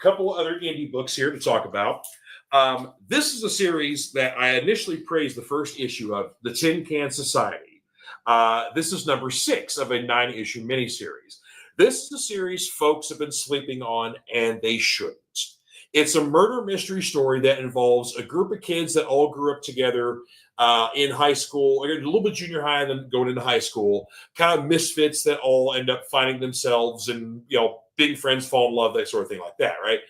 Couple other indie books here to talk about. This is a series that I initially praised the first issue of, The Tin Can Society. This is number 6 of a 9-issue miniseries. This is a series folks have been sleeping on, and they shouldn't. It's a murder mystery story that involves a group of kids that all grew up together in high school, a little bit junior high and then going into high school, kind of misfits that all end up finding themselves and, being friends, fall in love, that sort of thing like that, right?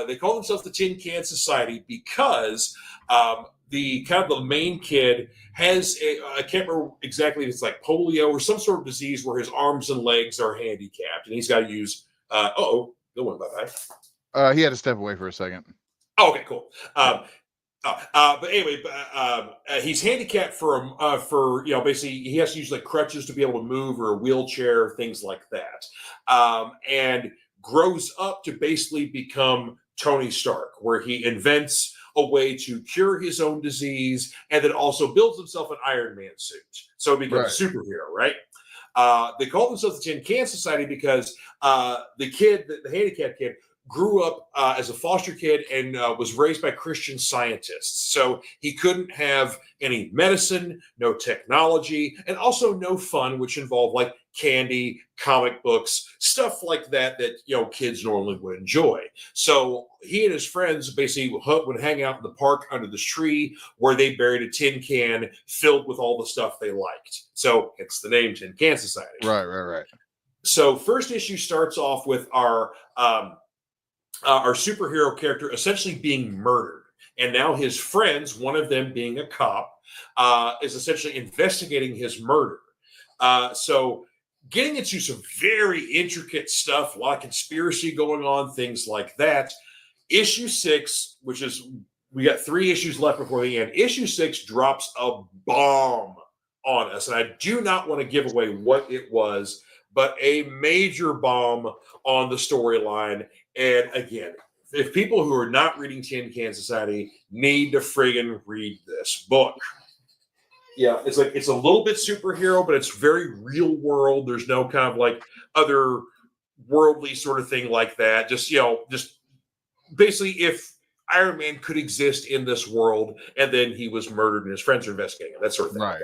They call themselves the Tin Can Society because the main kid has I can't remember exactly if it's like polio or some sort of disease where his arms and legs are handicapped, and he's got to use good one, bye-bye. He had to step away for a second. Oh, okay, cool. But anyway, he's handicapped for basically he has to use like crutches to be able to move, or a wheelchair, things like that. And grows up to basically become Tony Stark, where he invents a way to cure his own disease and then also builds himself an Iron Man suit. So he becomes a superhero, right? They call themselves the Tin Can Society because the kid, the handicapped kid, grew up as a foster kid and was raised by Christian Scientists. So he couldn't have any medicine, no technology, and also no fun, which involved like candy, comic books, stuff like that kids normally would enjoy. So he and his friends basically would hang out in the park under this tree where they buried a tin can filled with all the stuff they liked. So it's the name Tin Can Society. Right. So first issue starts off with our superhero character essentially being murdered. And now his friends, one of them being a cop, is essentially investigating his murder. So getting into some very intricate stuff, a lot of conspiracy going on, things like that. Issue 6, which is, we got 3 issues left before the end. Issue 6 drops a bomb on us. And I do not want to give away what it was, but a major bomb on the storyline. And again, if people who are not reading Tin Can Society need to friggin' read this book. Yeah, it's like, it's a little bit superhero, but it's very real world. There's no kind of like other worldly sort of thing like that. Just basically if Iron Man could exist in this world and then he was murdered and his friends are investigating him, that sort of thing. Right.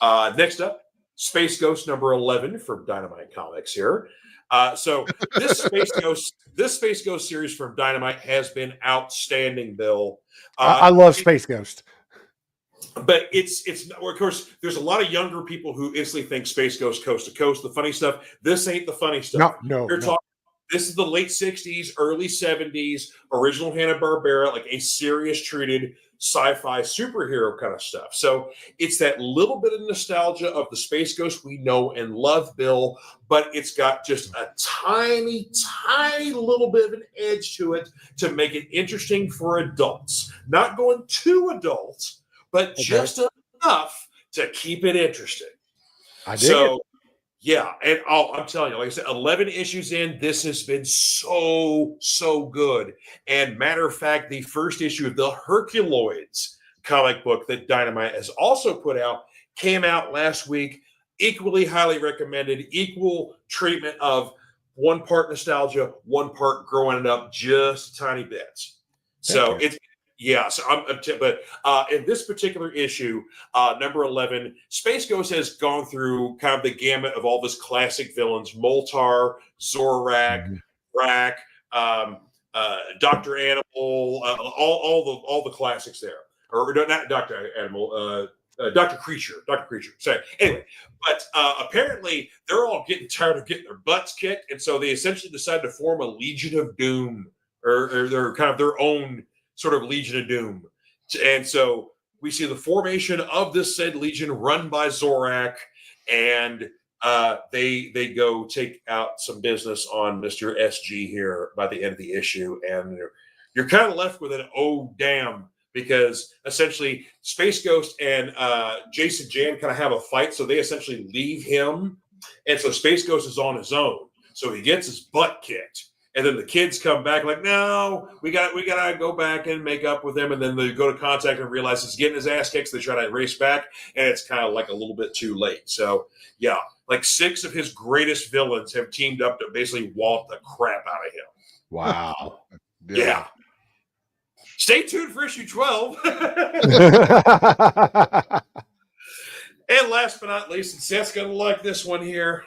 Yeah. Next up, Space Ghost number 11 from Dynamite Comics here. So this Space Ghost series from Dynamite has been outstanding, Bill. I love Space Ghost. But it's of course there's a lot of younger people who instantly think Space Ghost Coast to Coast, the funny stuff. This ain't the funny stuff. No. This is the late 60s, early 70s, original Hanna-Barbera, like a serious treated sci-fi superhero kind of stuff. So it's that little bit of nostalgia of the Space Ghost we know and love, Bill, but it's got just a tiny little bit of an edge to it to make it interesting for adults. Not going too adult, but just enough to keep it interesting. I dig it. Yeah, and I'm telling you, like I said, 11 issues in, this has been so good. And matter of fact, the first issue of the Herculoids comic book that Dynamite has also put out came out last week. Equally highly recommended, equal treatment of one part nostalgia, one part growing it up just a tiny bit. So it's, yeah, so but in this particular issue, number 11, Space Ghost has gone through kind of the gamut of all this classic villains: Moltar, Zorak, Brak, Dr. Animal, all the classics there. Or not Dr. Animal, Dr. Creature. Sorry. Anyway, but apparently they're all getting tired of getting their butts kicked, and so they essentially decided to form a Legion of Doom, or they're kind of their own sort of Legion of Doom. And so we see the formation of this said Legion run by Zorak, and they go take out some business on Mr. SG here by the end of the issue. And you're kind of left with an oh damn, because essentially Space Ghost and Jason Jan kind of have a fight, so they essentially leave him. And so Space Ghost is on his own. So he gets his butt kicked. And then the kids come back like, no, we got to go back and make up with him. And then they go to contact and realize he's getting his ass kicked. So they try to race back, and it's kind of like a little bit too late. So, yeah, like 6 of his greatest villains have teamed up to basically wallop the crap out of him. Wow. Yeah. Stay tuned for issue 12. And last but not least, and Seth's going to like this one here,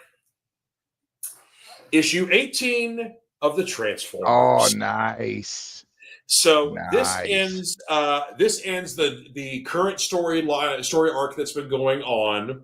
issue 18 of the Transformers. Oh, nice. So nice. This ends the current story arc that's been going on,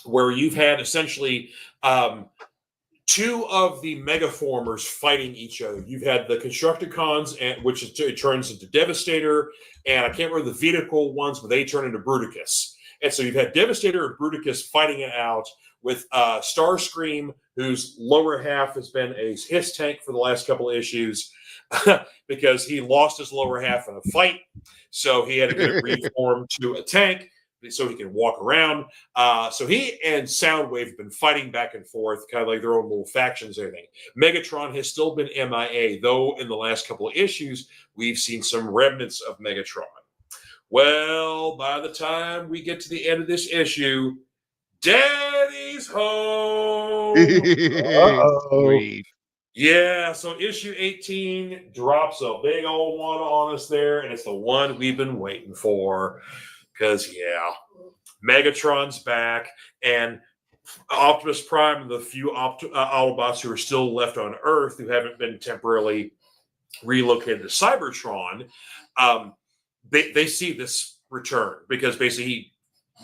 where you've had essentially 2 of the Megaformers fighting each other. You've had the Constructicons, which it turns into Devastator, and I can't remember the vehicle ones, but they turn into Bruticus. And so you've had Devastator and Bruticus fighting it out with Starscream, whose lower half has been a HISS tank for the last couple of issues because he lost his lower half in a fight. So he had to get it reformed to a tank. so he can walk around. So he and Soundwave have been fighting back and forth, kind of like their own little factions and everything. Megatron has still been MIA, though in the last couple of issues, we've seen some remnants of Megatron. Well, by the time we get to the end of this issue, Daddy's home. Sweet. Yeah, so issue 18 drops a big old one on us there, and it's the one we've been waiting for. Because, yeah, Megatron's back, and Optimus Prime and the few Autobots who are still left on Earth who haven't been temporarily relocated to Cybertron, they see this return because basically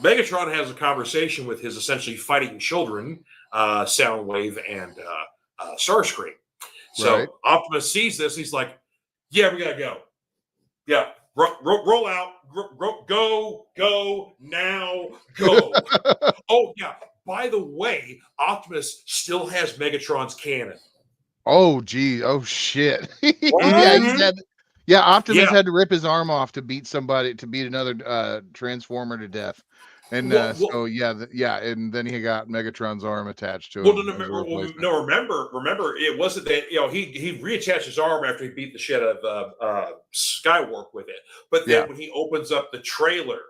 Megatron has a conversation with his essentially fighting children, Soundwave and Starscream. So Right. Optimus sees this. He's like, yeah, we got to go. Yeah. Roll out. Go now. Go. Oh, yeah. By the way, Optimus still has Megatron's cannon. Oh, gee. Oh, shit. What? Optimus Yeah. had to rip his arm off to beat another Transformer to death. And and then he got Megatron's arm attached to him. Remember, it wasn't that he reattached his arm after he beat the shit out of Skywarp with it. But then when he opens up the trailer,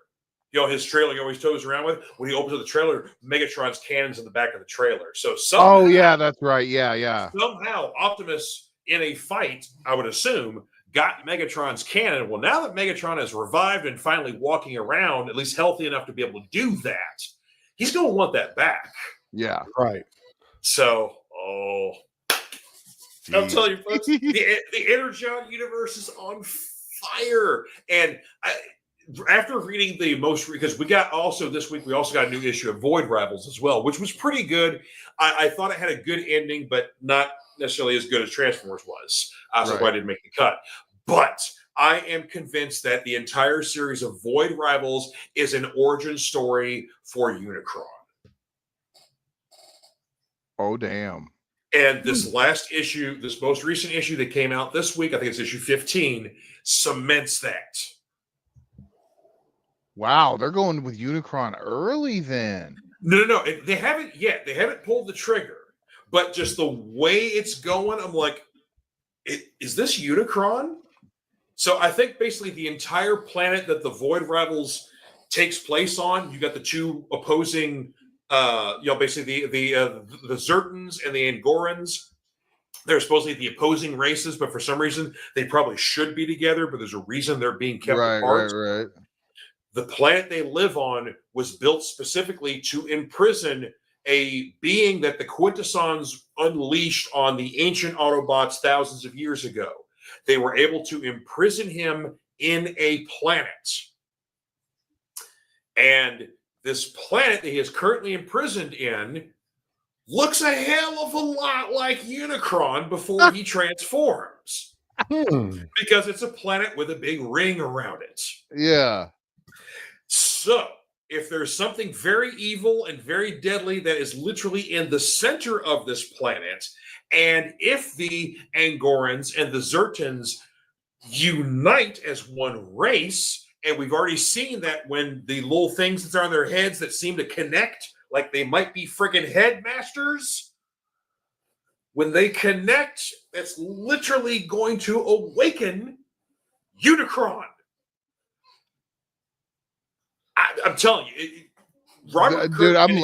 his trailer he always tows around with. When he opens up the trailer, Megatron's cannon's in the back of the trailer. So somehow, that's right. Yeah. Somehow Optimus in a fight, I would assume, got Megatron's cannon. Well, now that Megatron is revived and finally walking around, at least healthy enough to be able to do that, he's going to want that back. Yeah. Right. So, I'm telling you, folks, the Energon universe is on fire. And after reading the most, because this week we also got a new issue of Void Rivals as well, which was pretty good. I thought it had a good ending, but not necessarily as good as Transformers was. So I didn't make the cut. But I am convinced that the entire series of Void Rivals is an origin story for Unicron. Oh, damn. And this last issue, this most recent issue that came out this week, I think it's issue 15, cements that. Wow, they're going with Unicron early then. No. They haven't yet. They haven't pulled the trigger. But just the way it's going, I'm like, is this Unicron? So I think basically the entire planet that the Void Rivals takes place on, you got the two opposing, basically the Zertans and the Angorans. They're supposedly the opposing races, but for some reason they probably should be together. But there's a reason they're being kept apart. Right. The planet they live on was built specifically to imprison a being that the Quintessons unleashed on the ancient Autobots thousands of years ago. They were able to imprison him in a planet. And this planet that he is currently imprisoned in looks a hell of a lot like Unicron before he transforms. Because it's a planet with a big ring around it. Yeah. So, if there's something very evil and very deadly that is literally in the center of this planet, and if the Angorans and the Zertans unite as one race, and we've already seen that when the little things that are on their heads that seem to connect, like they might be friggin' headmasters, when they connect, that's literally going to awaken Unicron. I'm telling you, Robert Kirkman.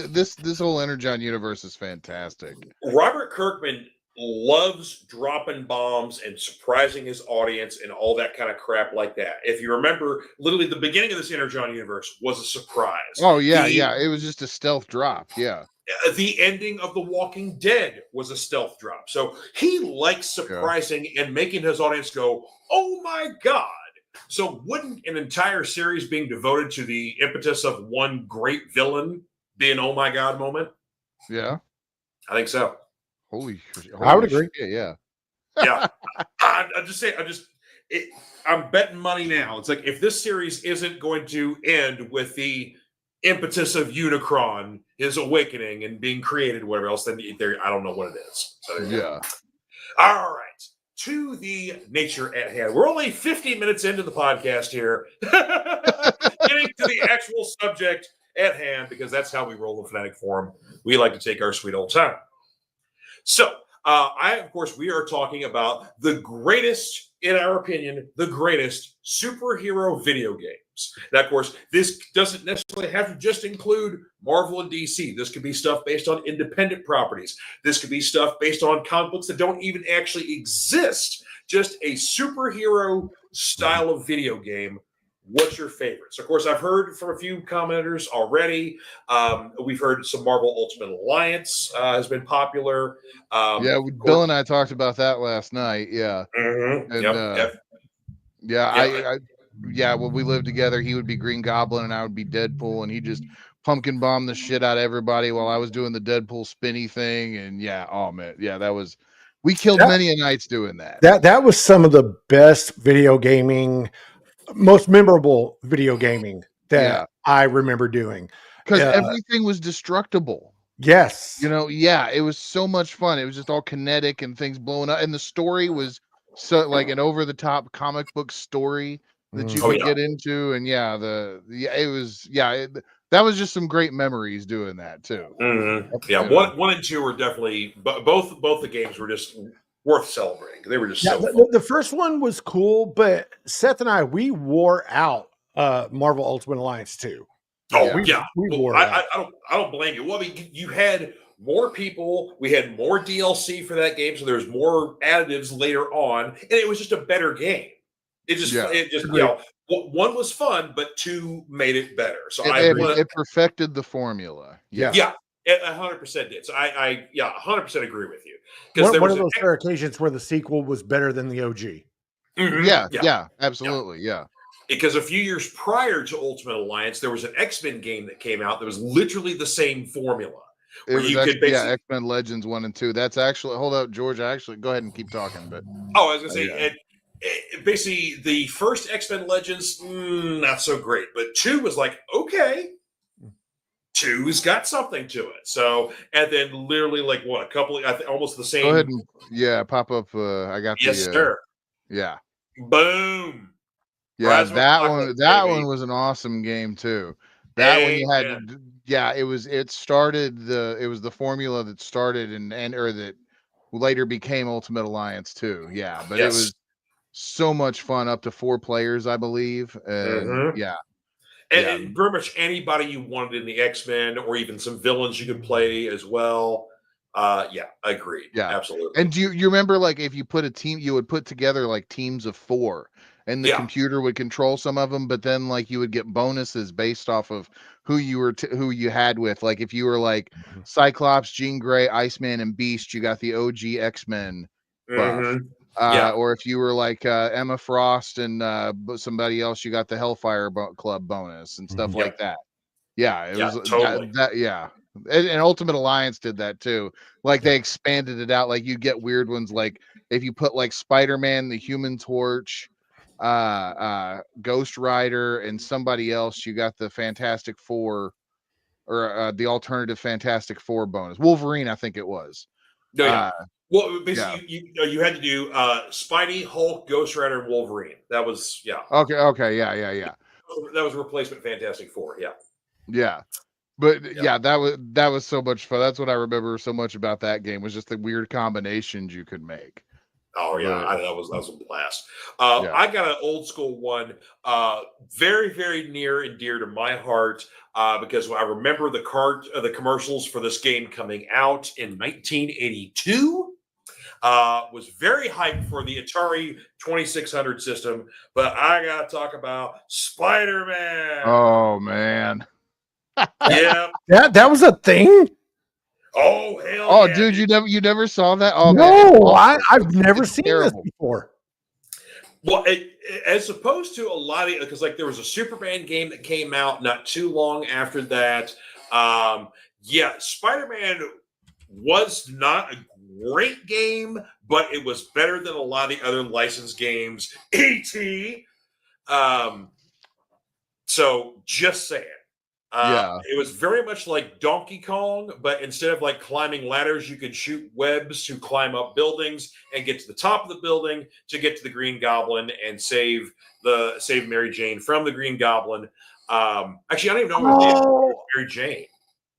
This whole Energon universe is fantastic. Robert Kirkman loves dropping bombs and surprising his audience and all that kind of crap like that. If you remember, literally the beginning of this Energon universe was a surprise. Oh yeah, it was just a stealth drop. Yeah. The ending of The Walking Dead was a stealth drop. So he likes surprising and making his audience go, "Oh my God." So wouldn't an entire series being devoted to the impetus of one great villain be an "oh my God" moment? Yeah. I think so. Holy I would agree. Shit, yeah. Yeah. I'm just saying, I'm betting money now. It's like if this series isn't going to end with the impetus of Unicron, his awakening and being created, whatever else, then I don't know what it is. So yeah. All right. To the nature at hand. We're only 15 minutes into the podcast here. Getting getting to the actual subject at hand, because that's how we roll the Fanatic Forum. We like to take our sweet old time. So, of course, we are talking about the greatest, in our opinion, the greatest superhero video games. Now, of course, this doesn't necessarily have to just include Marvel and DC. This could be stuff based on independent properties. This could be stuff based on comic books that don't even actually exist. Just a superhero style of video game. What's your favorites? Of course, I've heard from a few commenters already. We've heard some Marvel Ultimate Alliance has been popular. Bill and I talked about that last night. Yeah. And when we lived together, he would be Green Goblin and I would be Deadpool, and he just pumpkin bomb the shit out of everybody while I was doing the Deadpool spinny thing. And we killed many a nights doing that. That was some of the best video gaming, most memorable video gaming that I remember doing, because everything was destructible. Yes. It was so much fun. It was just all kinetic and things blowing up, and the story was so like an over the top comic book story that you could get into. And that was just some great memories doing that too. One and two were definitely, both the games were just worth celebrating. They were just so fun. The first one was cool, but Seth and we wore out Marvel Ultimate Alliance too. We wore out. I don't blame you. Well, I mean, you had more people, we had more DLC for that game, so there was more additives later on, and it was just a better game. One was fun, but two made it better. So it perfected the formula. Yeah. It 100% did. So I 100% agree with you. Because one of those rare occasions where the sequel was better than the OG. Mm-hmm. Yeah, absolutely. Yeah. Because a few years prior to Ultimate Alliance, there was an X-Men game that came out that was literally the same formula. X-Men Legends 1 and 2. That's actually, hold up, George. Go ahead and keep talking. But I was going to say, basically, the first X-Men Legends, not so great. But 2 was like, okay. 2's got something to it. So, and then literally almost the same. Go ahead and pop up. I got sir. Yeah. Boom. Yeah, that one was an awesome game too. That one you had it was the formula that started and that later became Ultimate Alliance too. Yeah, but it was so much fun, up to 4 players, I believe. And And pretty much anybody you wanted in the X-Men, or even some villains you could play as well. Agreed. Yeah, absolutely. And do you remember, like, if you put a team, you would put together like teams of 4, and the computer would control some of them, but then like you would get bonuses based off of who you had with. Like if you were like Cyclops, Jean Grey, Iceman, and Beast, you got the OG X-Men buff. Or if you were like Emma Frost and somebody else, you got the Hellfire Club bonus and stuff like that. Yeah, it was totally. And Ultimate Alliance did that too. Like they expanded it out. Like you get weird ones. Like if you put like Spider-Man, the Human Torch, Ghost Rider, and somebody else, you got the Fantastic Four, or the alternative Fantastic Four bonus. Wolverine, I think it was. Well, basically, you had to do Spidey, Hulk, Ghost Rider, and Wolverine. That was Okay, yeah. That was replacement Fantastic Four. Yeah. But that was so much fun. That's what I remember so much about that game, was just the weird combinations you could make. Oh yeah, that was a blast. I got an old school one, very very near and dear to my heart, because I remember the commercials for this game coming out in 1982. Was very hyped for the Atari 2600 system, but I gotta talk about Spider-Man. Oh man. Yeah, that was a thing. Oh hell! Oh, yeah, dude, you never saw that? Oh no, I've never seen this before. Well, as opposed to a lot of, because like there was a Superman game that came out not too long after that. Spider-Man was not a great game, but it was better than a lot of the other licensed games. E.T. So just saying. Yeah. It was very much like Donkey Kong, but instead of like climbing ladders, you could shoot webs to climb up buildings and get to the top of the building to get to the Green Goblin and save Mary Jane from the Green Goblin. Actually, I don't even know what it was Mary Jane.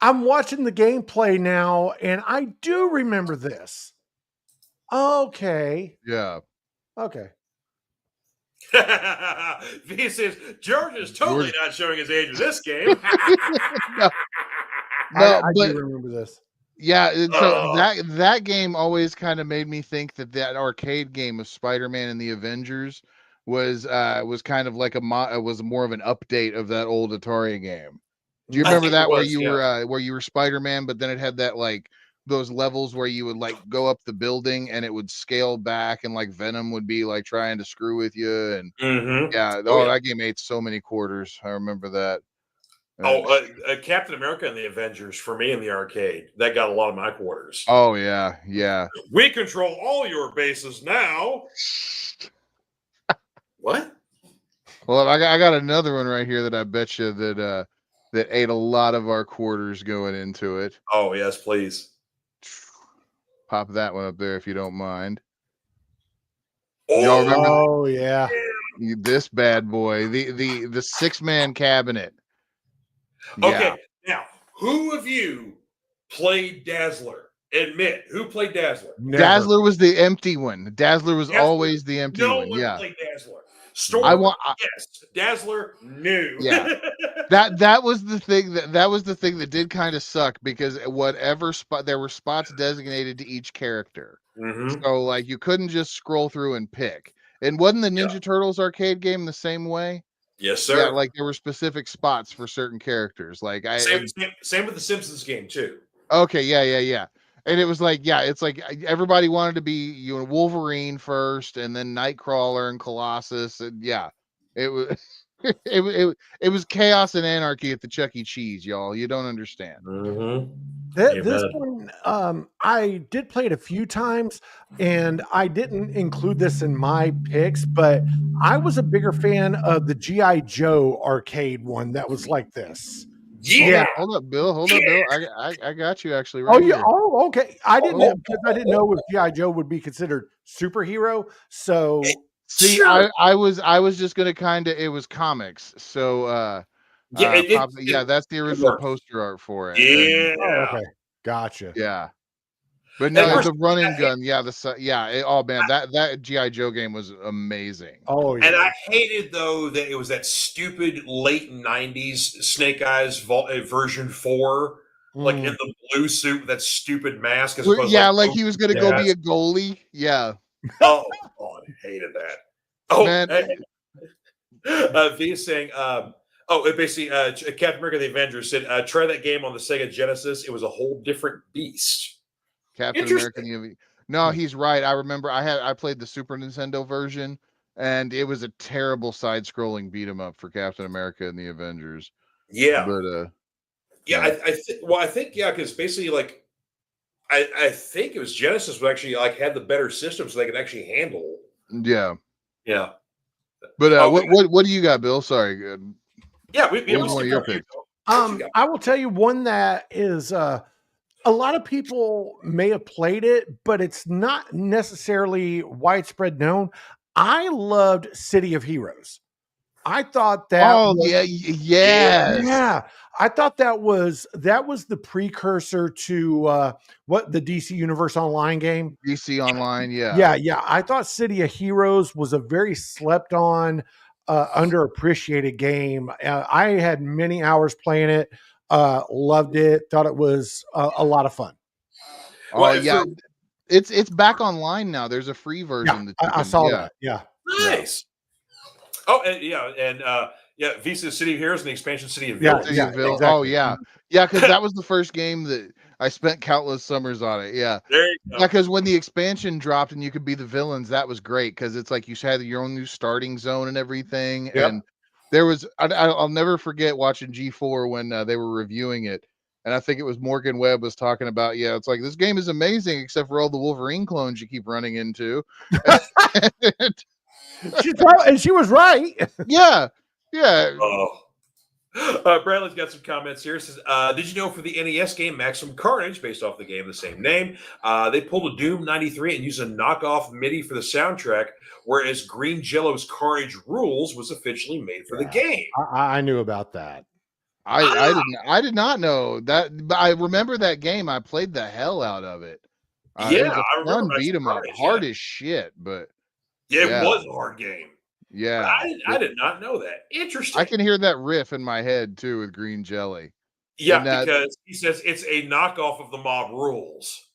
I'm watching the gameplay now, and I do remember this. Okay. Yeah. Okay. V says George is totally not showing his age in this game. No, I but do remember this. yeah, so that game always kind of made me think that arcade game of Spider-Man and the Avengers was kind of like was more of an update of that old Atari game. Do you remember that where you were Spider-Man, but then it had that like those levels where you would like go up the building and it would scale back and like Venom would be like trying to screw with you and that game ate so many quarters. I remember that. Captain America and the Avengers for me in the arcade that got a lot of my quarters. Oh yeah. We control all your bases now. What? Well, I got another one right here that I bet you that ate a lot of our quarters going into it. Oh yes, please. Pop that one up there if you don't mind. Y'all remember? Oh yeah. This bad boy, the 6-man cabinet. Okay, now who of you played Dazzler? Admit who played Dazzler. Never. Dazzler was the empty one. Dazzler was always the empty one. No one played Dazzler. Storm, yes. Dazzler, no. Yeah. that was the thing that did kind of suck because whatever spot there were spots designated to each character. Mm-hmm. So like you couldn't just scroll through and pick. And wasn't the Ninja Turtles arcade game the same way? Yes, sir. Yeah, like there were specific spots for certain characters. Like same with the Simpsons game too. Okay, yeah. And it was like, it's like everybody wanted to be Wolverine first, and then Nightcrawler and Colossus, and it was it was chaos and anarchy at the Chuck E. Cheese, y'all. You don't understand. Mm-hmm. This one, I did play it a few times, and I didn't include this in my picks, but I was a bigger fan of the G.I. Joe arcade one that was like this. Yeah. Hold up, Bill. I got you actually. Right here. Oh, okay. I didn't know if G.I. Joe would be considered superhero. So see, I was just gonna it was comics. So that's the original poster art for it. Yeah. Okay. Gotcha. Yeah. But no, the running gun, that G.I. Joe game was amazing. Oh, yeah. And I hated, though, that it was that stupid late 90s Snake Eyes version 4, like in the blue suit with that stupid mask. He was going to go be a goalie. Yeah. Oh, God, I hated that. Oh, man. V is saying, basically, Captain America the Avengers said, try that game on the Sega Genesis. It was a whole different beast. Captain America. No, he's right. I remember I played the Super Nintendo version, and it was a terrible side-scrolling beat 'em up for Captain America and the Avengers. Yeah, but I think because basically like I think it was Genesis who actually like had the better system so they could actually handle. Yeah. But what do you got, Bill? Sorry. Yeah, we one of your picks. I will tell you one that is a lot of people may have played it, but it's not necessarily widespread known. I loved City of Heroes. I thought that. Oh, yeah. I thought that was the precursor to what the DC Universe Online game. DC Online, yeah. I thought City of Heroes was a very slept on, underappreciated game. I had many hours playing it. Loved it. Thought it was a lot of fun. It's back online now. There's a free version. I saw that. Yeah, nice. Oh, and Visa City of Heroes and the expansion City of Villains. Exactly. Oh yeah, because that was the first game that I spent countless summers on it. Yeah, there you go. Because when the expansion dropped and you could be the villains, that was great because it's like you had your own new starting zone and everything. Yep. And there was I'll never forget watching G4 when they were reviewing it. And I think it was Morgan Webb was talking about, it's like, this game is amazing, except for all the Wolverine clones you keep running into. And she was right. Yeah. Oh, Bradley's got some comments here. It says, did you know for the NES game Maximum Carnage, based off the game, the same name, they pulled a Doom 93 and used a knockoff MIDI for the soundtrack, whereas Green Jello's Carnage Rules was officially made for the game. I knew about that. I did not know that, but I remember that game. I played the hell out of it. It was I a fun remember beat 'em up, Carnage, hard as shit, but it was a hard game. yeah, I did not know that. Interesting. I can hear that riff in my head too with Green Jelly. Yeah, And that, because he says it's a knockoff of the Mob Rules.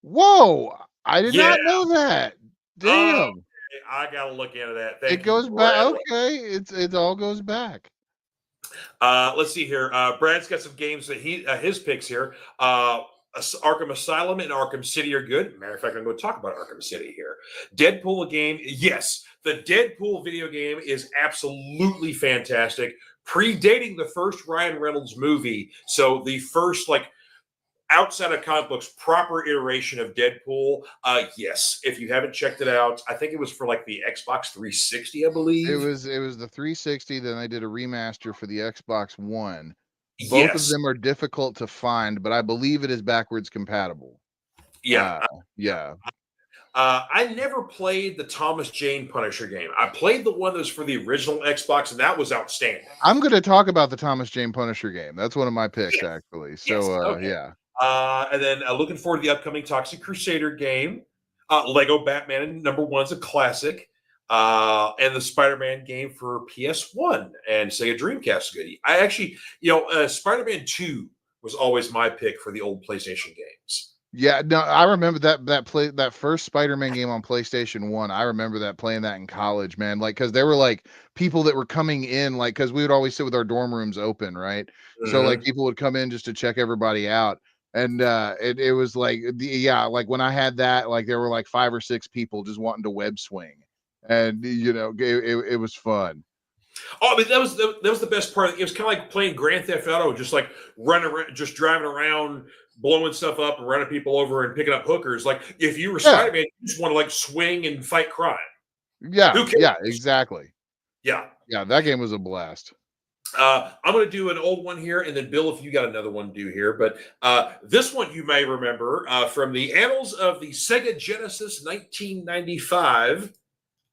whoa, I did not know that. Damn. I gotta look into that. It goes back. Okay, it all goes back. Let's see here. Brad's got some games that his picks here. Arkham Asylum and Arkham City are good. Matter of fact, I'm going to talk about Arkham City here. Deadpool, a game. Yes, the Deadpool video game is absolutely fantastic. Predating the first Ryan Reynolds movie. So the first, outside of comic books, proper iteration of Deadpool. Yes, if you haven't checked it out, I think it was for the Xbox 360, I believe. It was the 360. Then they did a remaster for the Xbox One. Both of them are difficult to find, but I believe it is backwards compatible. Yeah. I never played the Thomas Jane Punisher game. I played the one that was for the original Xbox, and that was outstanding. I'm going to talk about the Thomas Jane Punisher game. That's one of my picks, actually. So, okay. Yeah. And then looking forward to the upcoming Toxic Crusader game. Lego Batman #1 is a classic. And the Spider-Man game for PS1 and Sega Dreamcast is good. I actually, Spider-Man 2 was always my pick for the old PlayStation games. Yeah, no, I remember that first Spider-Man game on PlayStation 1. I remember playing that in college, man. Because there were people that were coming in, because we would always sit with our dorm rooms open, right? Mm-hmm. So people would come in just to check everybody out. And it was when I had that, there were 5 or 6 people just wanting to web swing. And it was fun. Oh, I mean, that was the best part. It was kind of like playing Grand Theft Auto, just running around, just driving around, blowing stuff up, and running people over and picking up hookers. If you were Spider-Man, you just want to swing and fight crime. Yeah, exactly. Yeah, that game was a blast. I'm going to do an old one here, and then Bill, if you got another one, do here. But this one you may remember from the annals of the Sega Genesis 1995.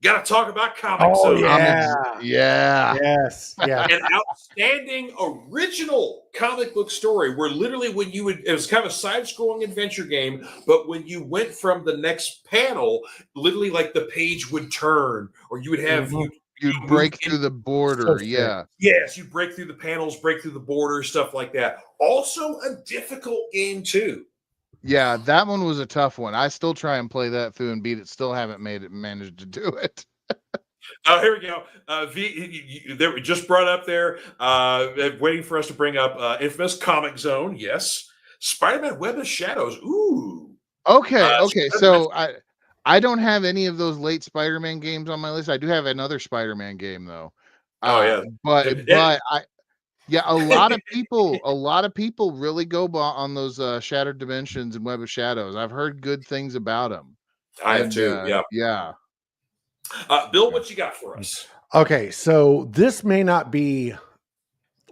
Got to talk about comics. Oh, yeah. Yes. Yeah. An outstanding original comic book story where literally it was kind of a side-scrolling adventure game, but when you went from the next panel, literally the page would turn, or you would have you'd break through the border. Yeah. Yes, you break through the panels, break through the border, stuff like that. Also a difficult game too. Yeah, that one was a tough one. I still try and play that through and beat it. Still haven't managed to do it. Here we go. They just brought up there, waiting for us to bring up infamous Comic Zone. Yes. Spider-Man Web of Shadows. Ooh. Okay. So I don't have any of those late Spider-Man games on my list. I do have another Spider-Man game though. But a lot of people really go on those Shattered Dimensions and Web of Shadows. I've heard good things about them. I have too. Yeah. Bill, what you got for us? Okay, so this may not be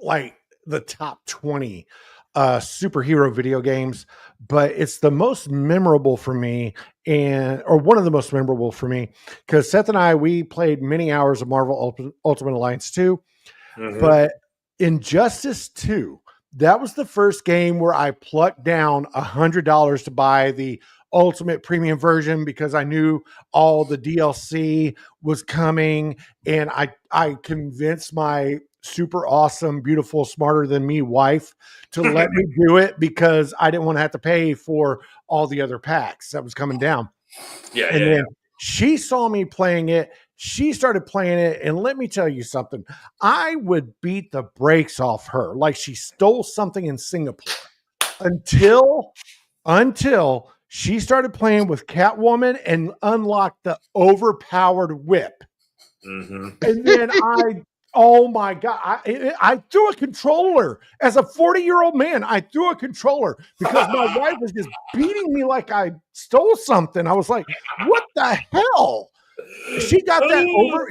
the top 20 superhero video games, but it's the most memorable for me, or one of the most memorable for me, because Seth and I, we played many hours of Marvel Ultimate Alliance 2, but Injustice 2, that was the first game where I plucked down $100 to buy the Ultimate Premium version because I knew all the DLC was coming, and I convinced my super awesome, beautiful, smarter than me wife to let me do it because I didn't want to have to pay for all the other packs that was coming down. Then she saw me playing it. She started playing it, and let me tell you something. I would beat the brakes off her like she stole something in Singapore until she started playing with Catwoman and unlocked the overpowered whip. And then oh my God, I threw a controller. As a 40-year-old man, I threw a controller because my wife was just beating me like I stole something. I was like, what the hell? She got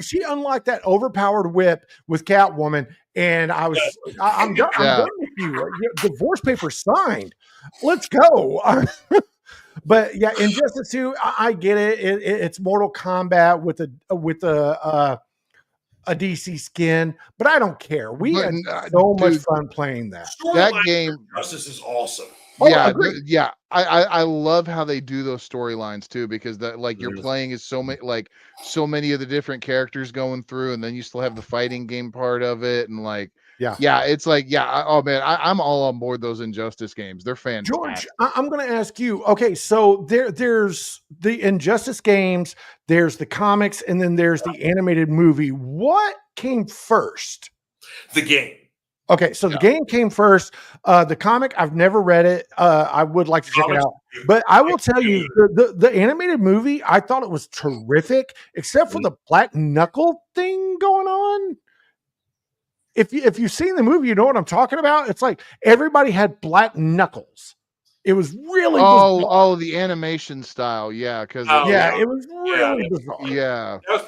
she unlocked that overpowered whip with Catwoman, And I'm done. I'm Yeah. done with you. Divorce paper signed. Let's go. But yeah, Injustice 2, I get it. It's Mortal Kombat with a DC skin, but I don't care. We But, had so much dude, fun playing that. that Storyline game. for Justice is awesome. Yeah, agreed. yeah. I love how they do those storylines too, because that like you're Yes. playing is so many of the different characters going through, and then you still have the fighting game part of it, and like Yeah. it's like oh man, I'm all on board those Injustice games. They're fantastic. George, I'm going to ask you. Okay, so there's the Injustice games, there's the comics, and then there's the animated movie. What came first? The game. Okay, so the game came first. The comic, I've never read it. I would like to check it out. But I will tell you, the animated movie, I thought it was terrific, except for the black knuckle thing going on. If you've seen the movie, you know what I'm talking about. It's like everybody had black knuckles. It was really bizarre. The animation style, yeah, because it was really bizarre. Yeah, that was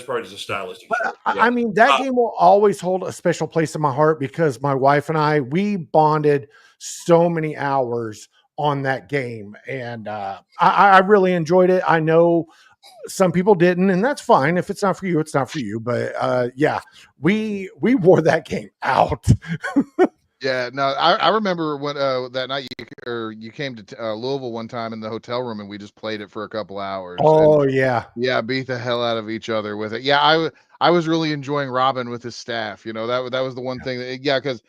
probably just a stylistic. But I mean, that game will always hold a special place in my heart because my wife and we bonded so many hours on that game, and I really enjoyed it. I know some people didn't, and that's fine. If it's not for you, it's not for you. But yeah, we wore that game out. Yeah, no, I remember when that night you came to Louisville one time in the hotel room, and we just played it for a couple hours. Oh and, yeah, beat the hell out of each other with it. Yeah, I was really enjoying Robin with his staff. You know, that was the one thing that because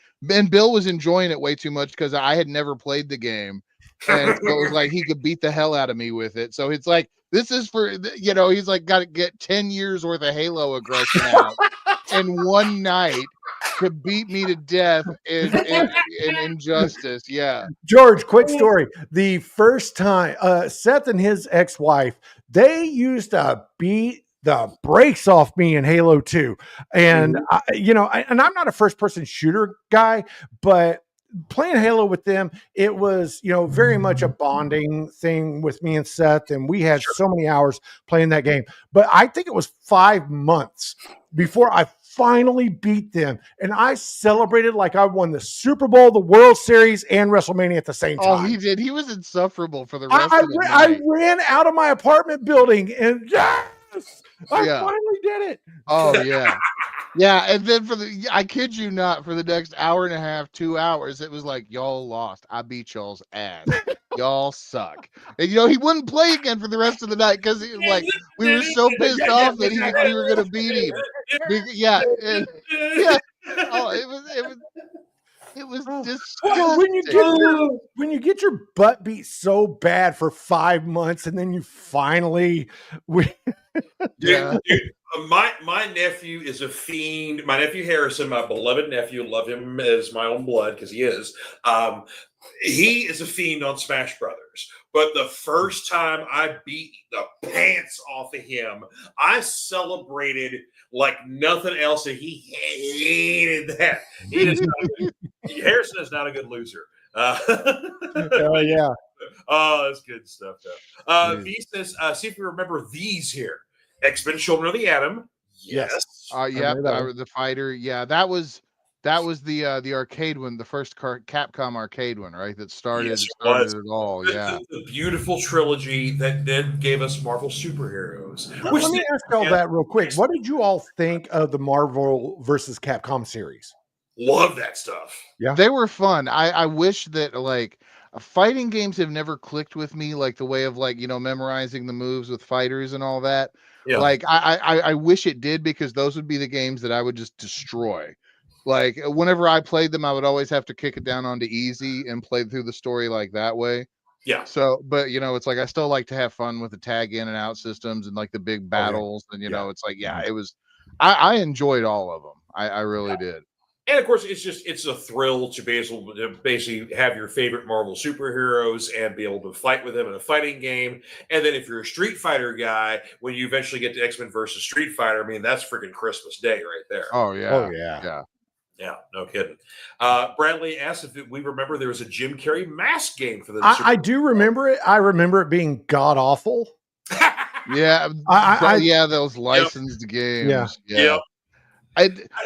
Bill was enjoying it way too much because I had never played the game, and so it was like he could beat the hell out of me with it. So it's like this is for he's like got to get 10 years worth of Halo aggression out in one night to beat me to death in Injustice. Yeah. George, quick story. The first time Seth and his ex-wife, they used to beat the brakes off me in Halo 2. And and I'm not a first person shooter guy, but playing Halo with them, it was, very much a bonding thing with me and Seth. And we had so many hours playing that game. But I think it was 5 months before I finally beat them. And I celebrated like I won the Super Bowl, the World Series, and WrestleMania at the same time. Oh, he did. He was insufferable for the rest of the night. I ran out of my apartment building and I finally did it. Oh, yeah. Yeah, and then I kid you not, for the next hour and a half, 2 hours, it was like, y'all lost. I beat y'all's ass. Y'all suck. And, he wouldn't play again for the rest of the night because we were so pissed off that we were going to beat him. Yeah. Oh, it was disgusting. When you get your butt beat so bad for 5 months and then you finally Dude, my nephew is a fiend. My nephew Harrison, my beloved nephew, love him as my own blood because he is. He is a fiend on Smash Brothers. But the first time I beat the pants off of him, I celebrated like nothing else, and he hated that. Harrison is not a good loser. yeah. Oh, that's good stuff, though. V says, see if you remember these here. X-Men Children of the Atom. Yes. The fighter. Yeah, that was the arcade one, the first Capcom arcade one, right? That started it all. Yeah. The beautiful trilogy that then gave us Marvel superheroes. Let me ask all that real quick. What did you all think of the Marvel versus Capcom series? Love that stuff. Yeah, they were fun. I wish that fighting games have never clicked with me like the way of memorizing the moves with fighters and all that. Yeah. Like I wish it did, because those would be the games that I would just destroy. Like whenever I played them, I would always have to kick it down onto easy and play through the story like that way. Yeah. So, but it's like I still like to have fun with the tag in and out systems and like the big battles, and it's like it was. I enjoyed all of them. I really did. And of course, it's a thrill to be able to basically have your favorite Marvel superheroes and be able to fight with them in a fighting game. And then if you're a Street Fighter guy, when you eventually get to X-Men versus Street Fighter, I mean, that's freaking Christmas Day right there. Oh yeah. Yeah, no kidding. Bradley asked if we remember there was a Jim Carrey mask game for the. I do remember it. I remember it being god awful. Yeah, those licensed games. Yeah.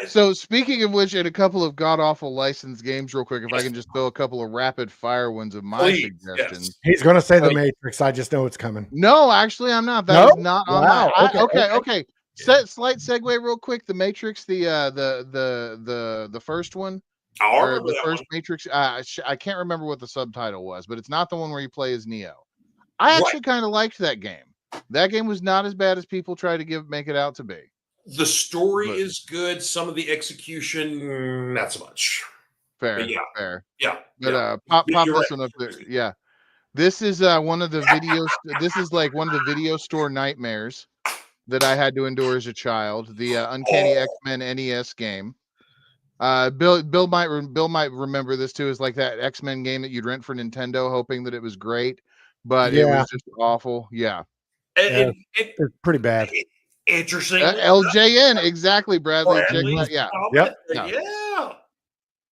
So speaking of which, in a couple of god awful licensed games, real quick, if I can just throw a couple of rapid fire ones of my Please, suggestions. yes. He's going to say the So- Matrix. I just know it's coming. No, actually, I'm not. That No? is not on my. Wow. Okay. Slight segue, real quick. The Matrix, the first one, I or remember the that first one. Matrix. I can't remember what the subtitle was, but it's not the one where you play as Neo. I Right. actually kind of liked that game. That game was not as bad as people try to make it out to be. The story But- is good. Some of the execution, not so much. Fair, But yeah. fair. Yeah. But yeah. pop You're this right. one up there. Yeah. This is one of the videos. This is like one of the video store nightmares that I had to endure as a child. The Uncanny X-Men NES game. Bill might remember this too. Is like that X-Men game that you'd rent for Nintendo, hoping that it was great, but it was just awful. Yeah. It's pretty bad. Interesting. LJN, exactly, Bradley. Yeah. Yep.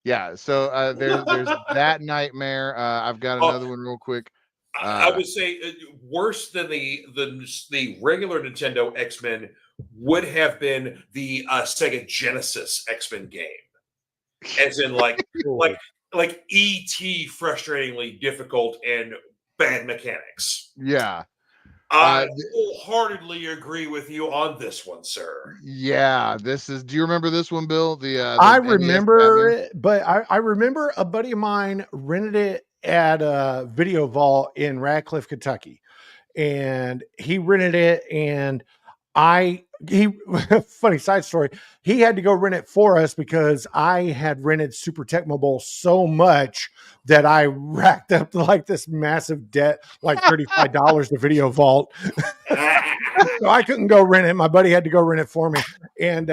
Yeah. So there's that nightmare. I've got another one real quick. I would say worse than the regular Nintendo X-Men would have been the Sega Genesis X-Men game, as in like ET, frustratingly difficult and bad mechanics. Yeah. I wholeheartedly agree with you on this one, sir. Yeah, this is. Do you remember this one, Bill? The I NES remember Batman? it, but I remember a buddy of mine rented it at a video vault in Radcliffe, Kentucky, and he rented it. And funny side story, he had to go rent it for us because I had rented Super Tecmo Bowl so much that I racked up like this massive debt, like $35 to video vault. So I couldn't go rent it. My buddy had to go rent it for me. And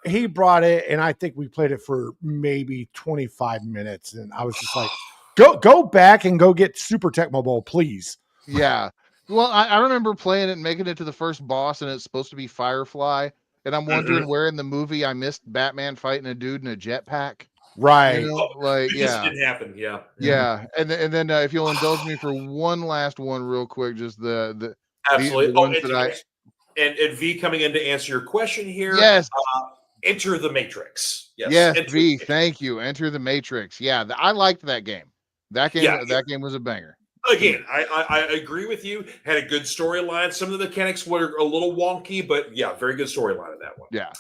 he brought it, and I think we played it for maybe 25 minutes. And I was just like, go back and go get Super Tecmo Bowl, please. Yeah. Well, I remember playing it and making it to the first boss, and it's supposed to be Firefly. And I'm wondering where in the movie I missed Batman fighting a dude in a jetpack. Right. You know, like, This didn't happen. Yeah. Yeah. And then if you'll indulge me for one last one real quick, just the Absolutely. the ones that and V coming in to answer your question here. Yes. Enter the Matrix. Yes, V. Thank you. Enter the Matrix. Yeah, I liked that game. That game was a banger. Again, I agree with you. Had a good storyline. Some of the mechanics were a little wonky, but yeah, very good storyline in that one. Yeah.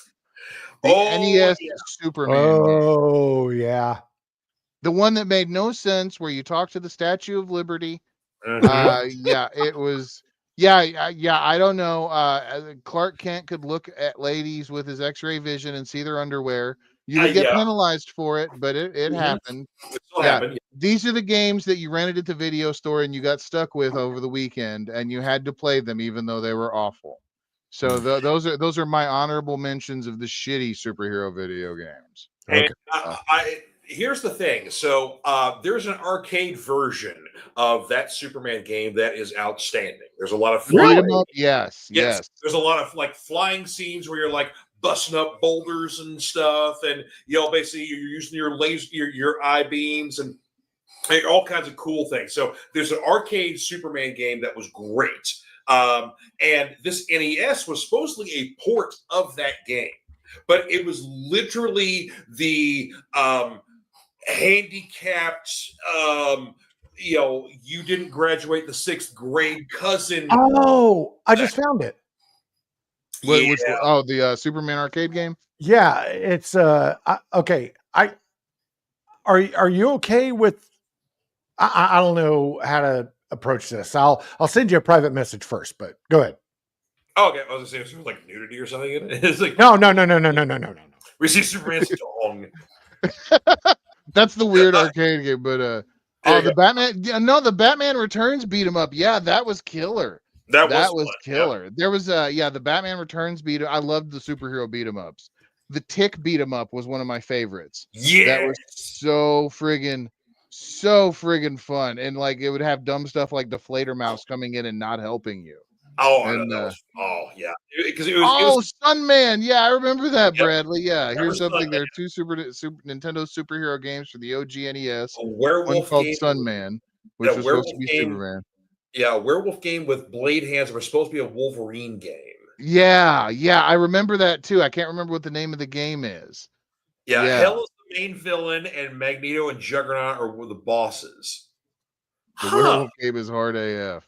The NES Superman. Oh, yeah. The one that made no sense, where you talk to the Statue of Liberty. Yeah, it was. Yeah. I don't know. Clark Kent could look at ladies with his X-ray vision and see their underwear. You would get penalized for it, but it happened. It still happened. These are the games that you rented at the video store and you got stuck with over the weekend, and you had to play them even though they were awful. So those are my honorable mentions of the shitty superhero video games. And here's the thing. So there's an arcade version of that Superman game that is outstanding. There's a lot of flying. Yes. There's a lot of like flying scenes where you're like busting up boulders and stuff, and basically you're using your laser, your eye beams, and all kinds of cool things. So there's an arcade Superman game that was great. And this NES was supposedly a port of that game, but it was literally the handicapped, you didn't graduate the 6th grade cousin. Oh, I just found it. The Superman arcade game? Yeah, it's okay. Are you okay with I don't know how to approach this. I'll send you a private message first, but go ahead. Oh, okay. I was gonna say there's like nudity or something in it. It's like no. We see Superman's dong. That's the weird arcade game, but the Batman. Yeah, no, the Batman Returns beat 'em up. Yeah, that was killer. That was killer. Yeah. There was the Batman Returns beat. I loved the superhero beat 'em ups. The Tick beat 'em up was one of my favorites. Yeah, that was so friggin' fun, and like it would have dumb stuff like Deflator Mouse coming in and not helping you. Yeah, because it was Sunman. Yeah, I remember that, Bradley. Yeah, here's something. There are two Super Nintendo superhero games for the OG NES. A werewolf one called game Sunman, which was supposed to be Superman. Yeah, a werewolf game with blade hands. It was supposed to be a Wolverine game. Yeah, I remember that too. I can't remember what the name of the game is. Yeah, Yeah. Hell is the main villain, and Magneto and Juggernaut are the bosses. The Huh. werewolf game is hard AF.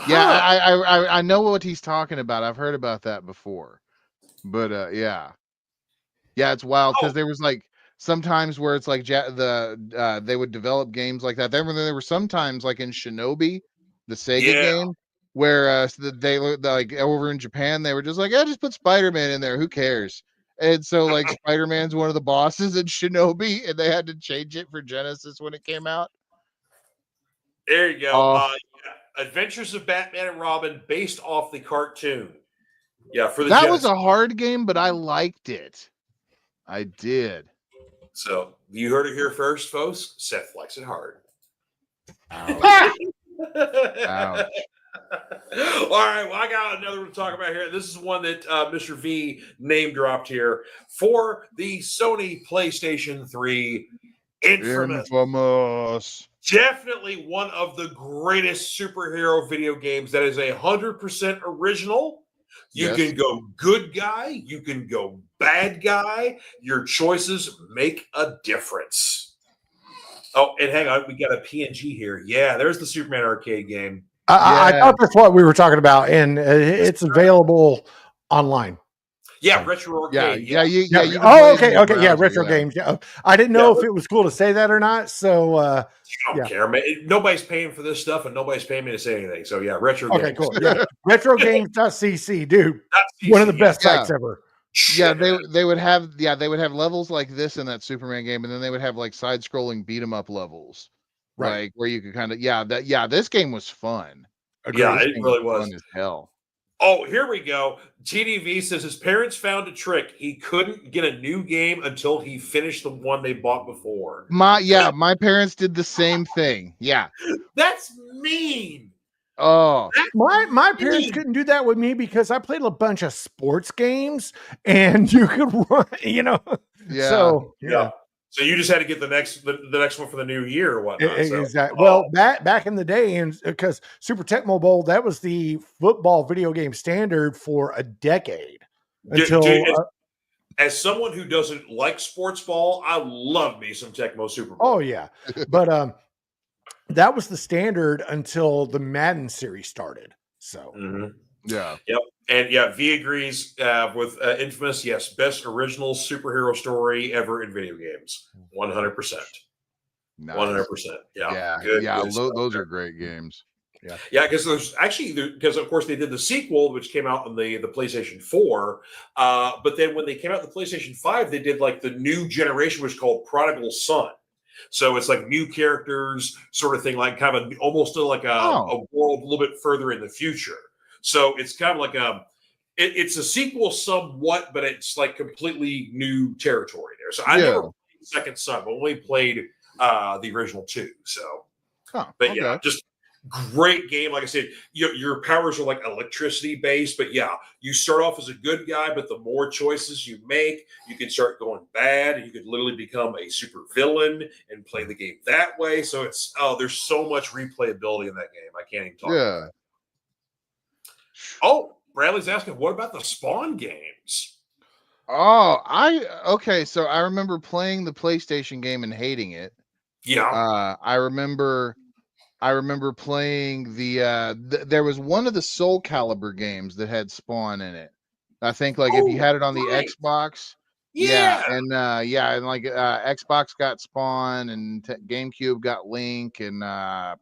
Yeah, Huh. I know what he's talking about. I've heard about that before. But yeah. Yeah, it's wild because Oh, there was like sometimes where it's like they would develop games like that. There were sometimes like in Shinobi, the Sega yeah. game, where they like over in Japan they were just like, yeah, just put Spider-Man in there. Who cares? And so like Spider-Man's one of the bosses in Shinobi, and they had to change it for Genesis when it came out. There you go. Oh, Yeah. Adventures of Batman and Robin, based off the cartoon. Yeah, for the that Genesis. was a hard game, but I liked it. I did. So you heard it here first, folks. Seth likes it hard. Ouch. Ouch. All right, well, I got another one to talk about here. This is one that Mr. V name dropped here for the Sony PlayStation 3 Infamous. Definitely one of the greatest superhero video games that is 100% original. You Yes. can go good guy, you can go bad guy. Your choices make a difference. Oh, and hang on, we got a PNG here. Yeah, there's the Superman arcade game. I thought that's what we were talking about, and it's available online. Yeah, So. Retro You Arcade. can play it in Okay. the Yeah, browser, retro games. Yeah, I didn't know if it was cool to say that or not. So I don't care, man. Nobody's paying for this stuff, and nobody's paying me to say anything. So yeah, retro okay, games. cool. Yeah, retrogames.cc, dude. One of the best sites ever. Yeah, they would have levels like this in that Superman game, and then they would have like side-scrolling beat 'em up levels, Right? like where you could kind of this game was fun. Yeah, This it game really was. fun as hell. Oh, here we go. TDV says his parents found a trick. He couldn't get a new game until he finished the one they bought before. My parents did the same thing. Yeah. That's mean. Oh, My parents couldn't do that with me because I played a bunch of sports games, and you could run, Yeah. So yeah. So you just had to get the next one for the new year or whatnot. Exactly. Well, back in the day, and because Super Tecmo Bowl, that was the football video game standard for a decade. As someone who doesn't like sports ball, I love me some Tecmo Super Bowl. Oh yeah, but that was the standard until the Madden series started. So yeah, yep, and yeah, V agrees with Infamous. Yes, best original superhero story ever in video games. 100%. 100%. Yeah, good those are great games. Yeah, because because of course they did the sequel, which came out on the PlayStation 4. But then when they came out the PlayStation 5, they did like the new generation, which is called Prodigal Son. So it's like new characters, sort of thing, like kind of almost like a world a little bit further in the future. So it's kind of like it's a sequel somewhat, but it's like completely new territory there. So I never played Second Son, but only played the original two. So, yeah, just great game. Like I said, your powers are like electricity based, but yeah, you start off as a good guy, but the more choices you make, you can start going bad, and you could literally become a super villain and play the game that way. So there's so much replayability in that game. I can't even talk about it. Oh, Bradley's asking, what about the Spawn games? Oh, so I remember playing the PlayStation game and hating it. Yeah. I remember playing there was one of the Soul Calibur games that had Spawn in it. I think like if you had it on the Xbox. And like Xbox got Spawn, and GameCube got Link, and I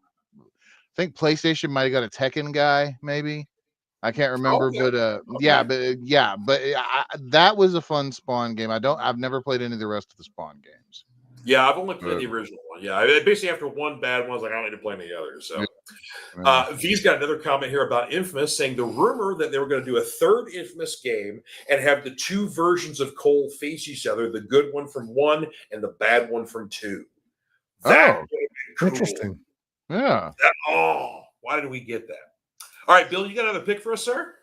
think PlayStation might have got a Tekken guy, maybe. I can't remember, but that was a fun Spawn game. I've never played any of the rest of the Spawn games. Yeah, I've only played the original one. Yeah, basically after one bad one, I was like, I don't need to play any others. So, V's got another comment here about Infamous, saying the rumor that they were going to do a third Infamous game and have the two versions of Cole face each other, the good one from 1 and the bad one from 2. That would be cool. Interesting. Yeah. Why did we get that? All right, Bill, you got another pick for us, sir?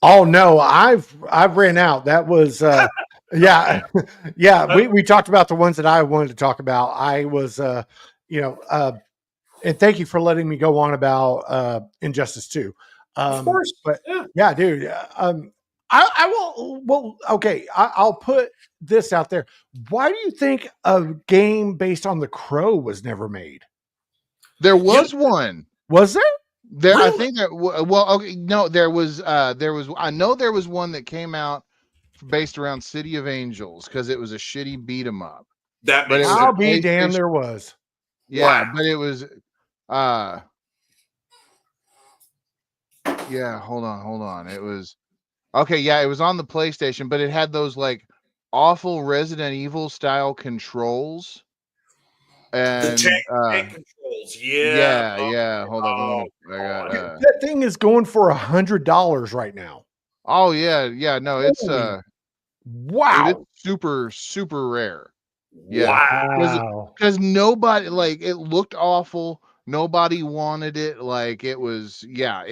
Oh no, I've ran out. That was we talked about the ones that I wanted to talk about. I was and thank you for letting me go on about Injustice 2. Of course. But yeah, dude, I will. Well, okay. I'll put this out there. Why do you think a game based on the Crow was never made? There was one. Was there? There, I Really? think that. Well, okay, no, there was. I know there was one that came out based around City of Angels because it was a shitty beat 'em up. That But makes it was sense. I'll be damned. PlayStation. There was. Yeah, Wow. but it was. Yeah. Hold on. It was. Okay, yeah, it was on the PlayStation, but it had those like awful Resident Evil style controls. The And tank controls. Yeah. yeah. Hold on, Oh, I got God. That thing is going for $100 right now. oh yeah, no, it's Holy dude, it's wow. super rare. Yeah. Wow. Because nobody like it looked awful. Nobody wanted it. Like it was, Well, yeah,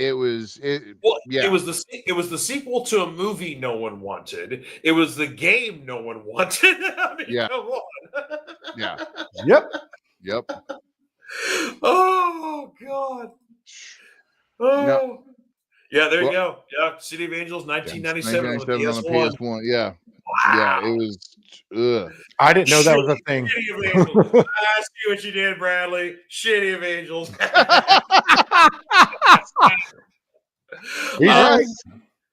it was the sequel to a movie no one wanted. It was the game no one wanted. I mean, yeah, come on. yeah, Yep. yep. Oh God. No, Oh. Yeah, there you well, go. Yeah, City of Angels, yeah, 1997 on the 1997 on the PS1. PS1. Yeah, yeah, it Wow. was. Ugh. I didn't know that was a thing. City of Angels. I see what you did, Bradley. Shitty of Angels. He's right.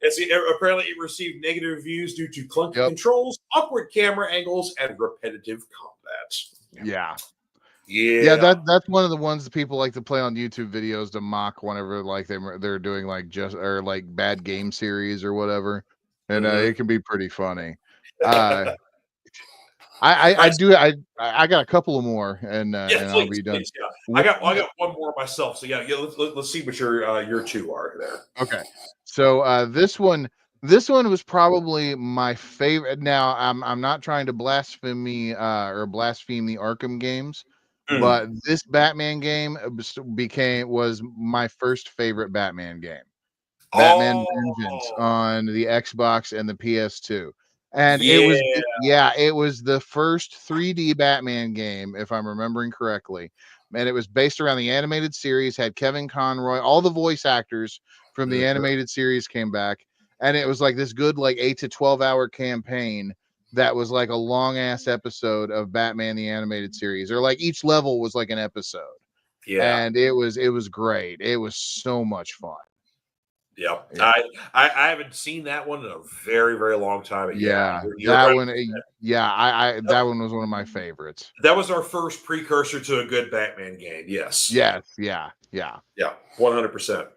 Yes. Apparently, it received negative reviews due to clunky Yep. controls, awkward camera angles, and repetitive combat. Yeah. Yeah. Yeah, that's one of the ones that people like to play on YouTube videos to mock whenever like they're doing like just or like bad game series or whatever, and it can be pretty funny. I got a couple of more and I'll be done. Please, yeah. I got one more myself. So yeah, let's see what your two are there. Okay, so this one was probably my favorite. Now I'm not trying to blaspheme the Arkham games. But this Batman game was my first favorite Batman game. Batman Vengeance on the Xbox and the PS2. And it was the first 3D Batman game, if I'm remembering correctly. And it was based around the animated series, had Kevin Conroy, all the voice actors from the animated series came back. And it was like this good, like 8 to 12 hour campaign that was like a long ass episode of Batman the animated series, or like each level was like an episode. Yeah. And it was great. It was so much fun. Yeah. I haven't seen that one in a very, very long time. Yeah, you're that right. one. I that one was one of my favorites. That was our first precursor to a good Batman game. Yes. Yes. Yeah. 100%.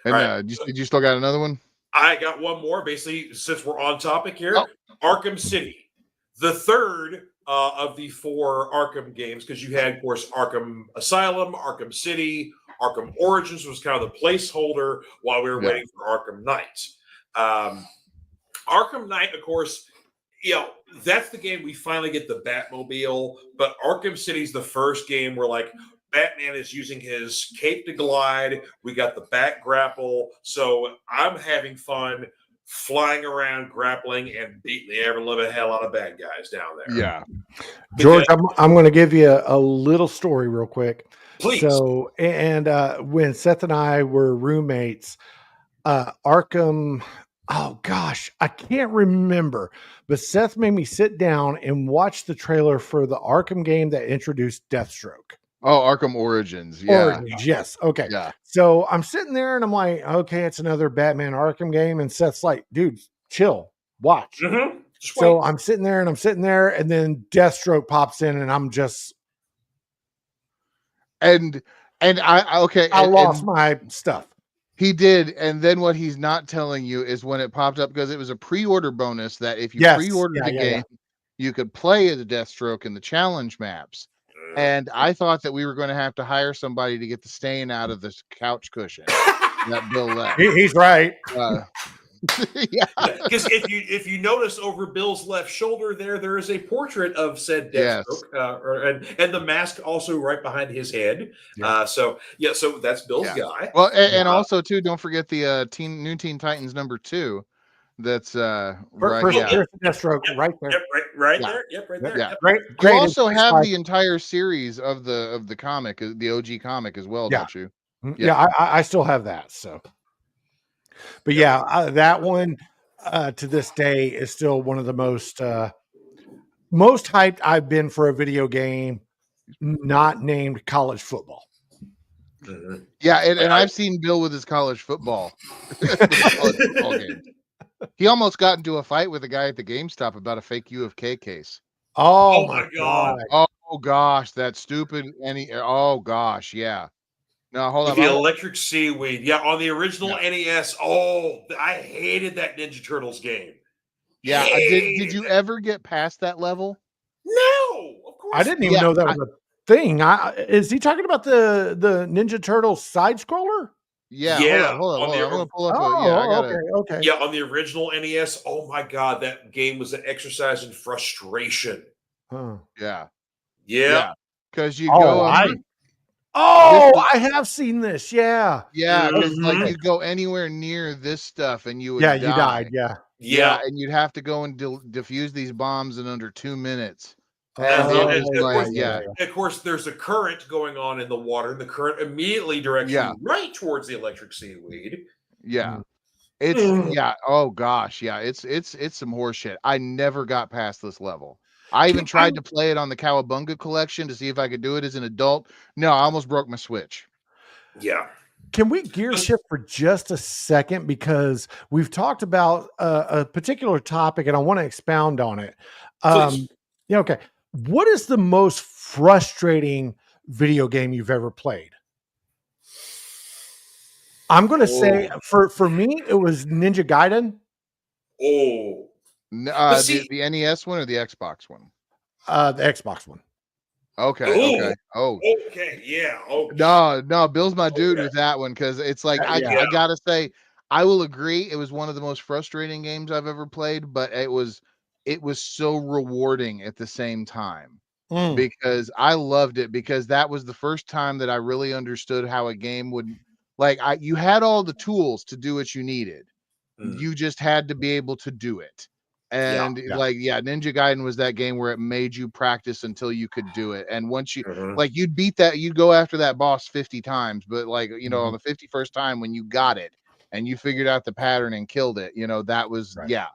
And right. Did you still got another one? I got one more. Basically, since we're on topic here, Arkham City, the third of the 4 Arkham games, because you had, of course, Arkham Asylum, Arkham City, Arkham Origins was kind of the placeholder while we were waiting for Arkham Knight. Arkham Knight, of course, that's the game we finally get the Batmobile, but Arkham City's the first game where like Batman is using his cape to glide. We got the Bat grapple, so I'm having fun flying around, grappling, and beating the ever living hell out of bad guys down there. Yeah, George, I'm going to give you a little story real quick. Please. So, and when Seth and I were roommates, Arkham, oh gosh, I can't remember, but Seth made me sit down and watch the trailer for the Arkham game that introduced Deathstroke. Oh, Arkham Origins. Yeah. Origins, yes. Okay. Yeah. So I'm sitting there and I'm like, okay, it's another Batman Arkham game. And Seth's like, dude, chill, watch. Mm-hmm. So I'm sitting there, and then Deathstroke pops in, and I'm just, and I lost my stuff. He did, and then what he's not telling you is when it popped up, because it was a pre-order bonus that if you pre-ordered the game, you could play as a Deathstroke in the challenge maps. And I thought that we were going to have to hire somebody to get the stain out of this couch cushion that Bill left. He's right. Yeah, because if you notice over Bill's left shoulder there is a portrait of said Deathstroke, and the mask also right behind his head. Yeah. So that's Bill's guy. Well, and also too, don't forget the New Teen Titans #2. That's right. There's Deathstroke right there. Yep, right there. Yep, right there. Yeah. Yep. Great. You also have the entire series of the comic, the OG comic as well, don't you? Yeah, I still have that. So, but that one, to this day is still one of the most hyped I've been for a video game not named college football. Mhm. Yeah, and I- I've seen Bill with his college football, with the college football games. He almost got into a fight with a guy at the GameStop about a fake U of K case. Oh Oh my my God. God. Oh gosh, that stupid oh gosh, yeah. No, hold With on. the electric seaweed. Yeah, on the original Yeah. NES. Oh, I hated that Ninja Turtles game. Yeah, did Hated you it. ever get past that level? No, of I course didn't not. even Yeah, know that was a thing. Is he talking about the Ninja Turtles side scroller? Yeah, hold Yeah, on, hold on, on hold on. I'm the gonna pull up I Oh, gotta. okay, okay. yeah, on the original NES. Oh my God, that game was an exercise in frustration. Huh. Yeah, Yeah. yeah. Because you Oh, go, this oh, is I have seen this. Yeah. yeah, because like Mhm. you go anywhere near this stuff and you Yeah, would you die. died. Yeah. Yeah, Yeah. and you'd have to go and defuse these bombs in under 2 minutes. And As it long Oh, as, was of yeah, like, course, yeah, yeah, yeah. of course, there's a current going on in the water, and the current immediately directs yeah, you right towards the electric seaweed. yeah. Mm. It's Mm. yeah, oh gosh, yeah, it's some horse shit. I never got past this level. I even Can I tried to play it on the Cowabunga collection to see if I could do it as an adult. No, I almost broke my Switch. Yeah. Can we gear shift for just a second because we've talked about a particular topic and I want to expound on it. Please. Yeah, okay. What is the most frustrating video game you've ever played? I'm going to say Oh. for me it was Ninja Gaiden, Oh. But see, The NES one or the Xbox one? the Xbox one. Okay, oh, okay. Oh, okay, yeah. Oh, no, Bill's my dude okay. with that one because it's like Yeah. I Yeah. gotta say, I will agree it was one of the most frustrating games I've ever played, but it was so rewarding at the same time Mm, because I loved it because that was the first time that I really understood how a game would like you had all the tools to do what you needed. Mm. You just had to be able to do it. Yeah. And yeah. like, yeah, Ninja Gaiden was that game where it made you practice until you could do it. And once you Mhm. like you'd beat that, you'd go after that boss 50 times, but like, on Mhm. the 51st time when you got it and you figured out the pattern and killed it, that was Right. yeah.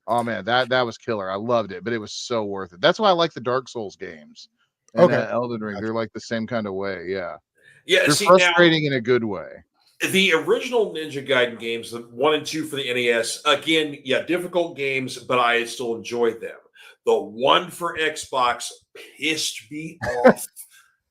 Oh man, that was killer. I loved it, but it was so worth it. That's why I like the Dark Souls games and Okay. Elden Ring. Gotcha. They're like the same kind of way. Yeah. Yeah, They're see, now frustrating in a good way. the original Ninja Gaiden games, the 1 and 2 for the NES, again, yeah, difficult games, but I still enjoyed them. The one for Xbox pissed me off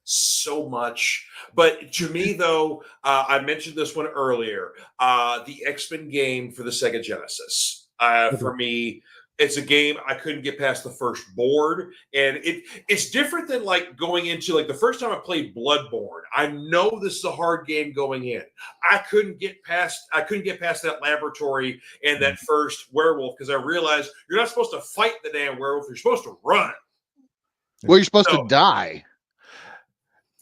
so much. But to me, though, I mentioned this one earlier. The X-Men game for the Sega Genesis. Okay. For me, it's a game I couldn't get past the first board, and it's different than like going into like the first time I played Bloodborne. I know this is a hard game going in. I couldn't get past that laboratory and that first werewolf because I realized you're not supposed to fight the damn werewolf. You're supposed to run. Well, you're supposed to So die.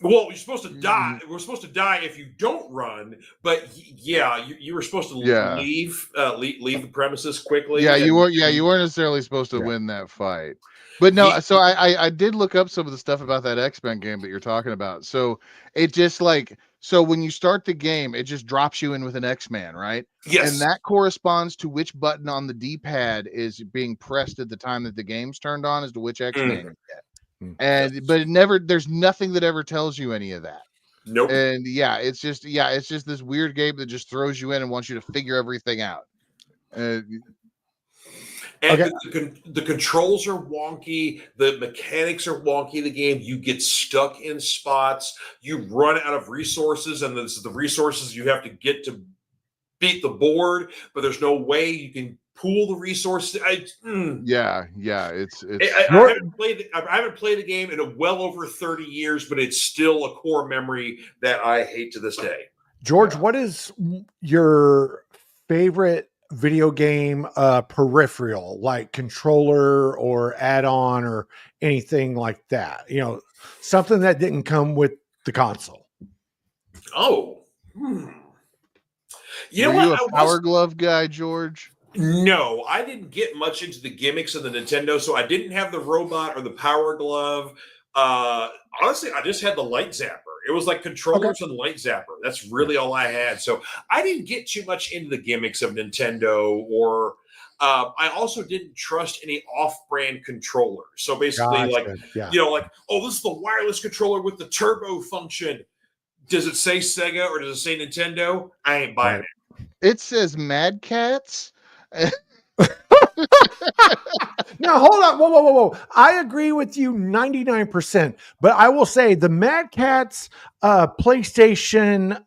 well, you're supposed to die. Mm, We're supposed to die if you don't run. But yeah, you were supposed to yeah. leave the premises quickly. Yeah, And you weren't necessarily supposed to Yeah. win that fight. But no, ye- so I did look up some of the stuff about that X-Men game that you're talking about. So it just like so when you start the game, it just drops you in with an X-Man, right? And yes, that corresponds to which button on the D-pad is being pressed at the time that the game's turned on as to which X-Man Mhm. you get. Mm. And Yes, but it never there's nothing that ever tells you any of that. nope. And it's just this weird game that just throws you in and wants you to figure everything out. Uh, And Okay. the controls are wonky. The mechanics are wonky. The game, you get stuck in spots. You run out of resources, and this is the resources you have to get to beat the board. But there's no way you can pool the resources. yeah, I haven't played. I haven't played the game in well over 30 years, but it's still a core memory that I hate to this day. George, yeah. what is your favorite video game peripheral, like controller or add-on or anything like that? Something that didn't come with the console. Oh, hmm. You Were know what? you a I Power was Glove guy, George? no, I didn't get much into the gimmicks of the Nintendo, so I didn't have the robot or the Power Glove. Uh, Honestly, I just had the light zapper. It was like Okay. controllers and light zapper. That's Yeah. really all I had. So I didn't get too much into the gimmicks of Nintendo or I also didn't trust any off-brand controllers. So basically, Gotcha. Yeah. oh, this is the wireless controller with the turbo function. Does it say Sega or does it say Nintendo? I ain't buying it. It says Mad Cats. Now hold on, whoa! I agree with you 99%, but I will say the Mad Catz PlayStation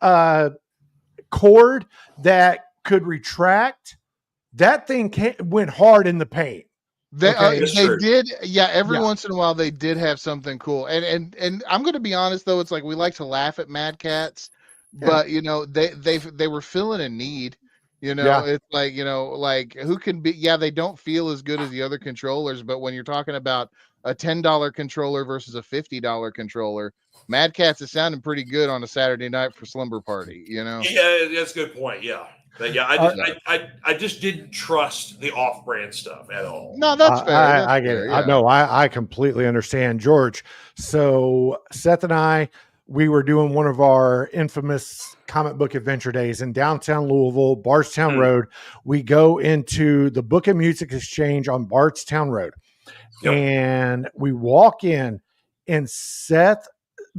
cord that could retract, that thing went hard in the paint. They true. did, every once in a while they did have something cool. And I'm going to be honest though, it's like we like to laugh at Mad Cats, but you know they were filling a need. You know, it's like, you know, like who can be, they don't feel as good as the other controllers, but when you're talking about a $10 controller versus a $50 controller, Mad Cats is sounding pretty good on a Saturday night for slumber party, you know? Yeah, that's a good point. Yeah. But yeah, I just didn't trust the off-brand stuff at all. No, that's fair. I get it. I completely understand, George. So Seth and I, we were doing one of our infamous comic book adventure days in downtown Louisville, Bardstown Road. We go into the Book and Music Exchange on Bardstown Road. Yep. And we walk in, and Seth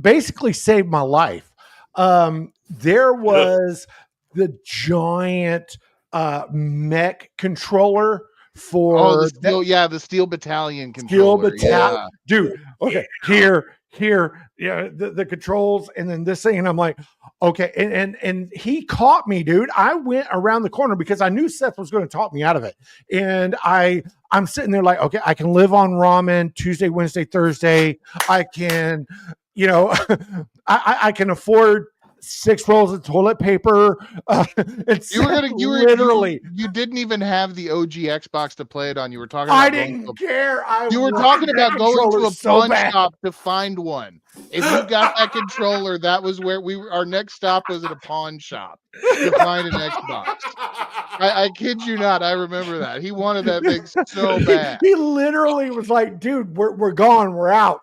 basically saved my life. There was the giant mech controller for the Steel Battalion controller. Dude. Okay, here, the controls, and then this thing, and I'm like, okay, and he caught me, dude. I went around the corner because I knew Seth was going to talk me out of it, and I'm sitting there like, okay, I can live on ramen Tuesday, Wednesday, Thursday. I can, you know, I can afford 6 rolls of toilet paper. You didn't even have the OG Xbox to play it on. You were talking about you were talking about going to a pawn shop to find one. If you got that controller, that was where our next stop was at a pawn shop to find an Xbox. I kid you not, I remember that. He wanted that thing so bad. He literally was like, dude, we're gone, we're out.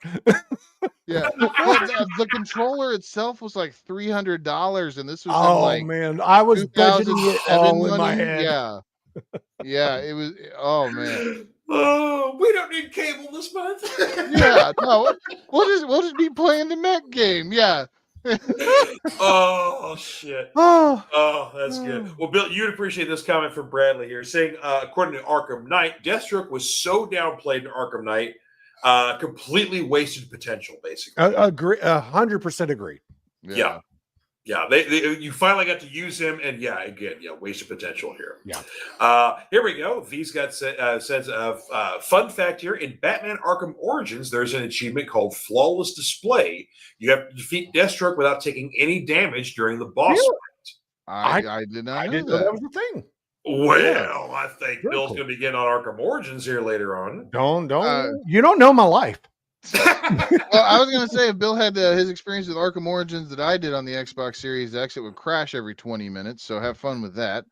Yeah, the controller itself was like $300, and this was man, I was budgeting it all in my head. Yeah, it was. Oh man. Oh, we don't need cable this month. Yeah, no, we'll just be playing the mech game. Yeah. Oh shit. Oh, that's good. Well, Bill, you'd appreciate this comment from Bradley here, saying, according to Arkham Knight, Deathstroke was so downplayed in Arkham Knight. Completely wasted potential, basically. Agree, 100% agree. Yeah. You finally got to use him, and wasted potential here. Yeah. Here we go. V's got says fun fact here in Batman Arkham Origins, there's an achievement called Flawless Display. You have to defeat Deathstroke without taking any damage during the boss fight. I did not know didn't know that was a thing. Well, I think Bill's going to be getting on Arkham Origins here later on. Don't you don't know my life. Well, I was going to say if Bill had his experience with Arkham Origins that I did on the Xbox Series X, it would crash every 20 minutes. So have fun with that.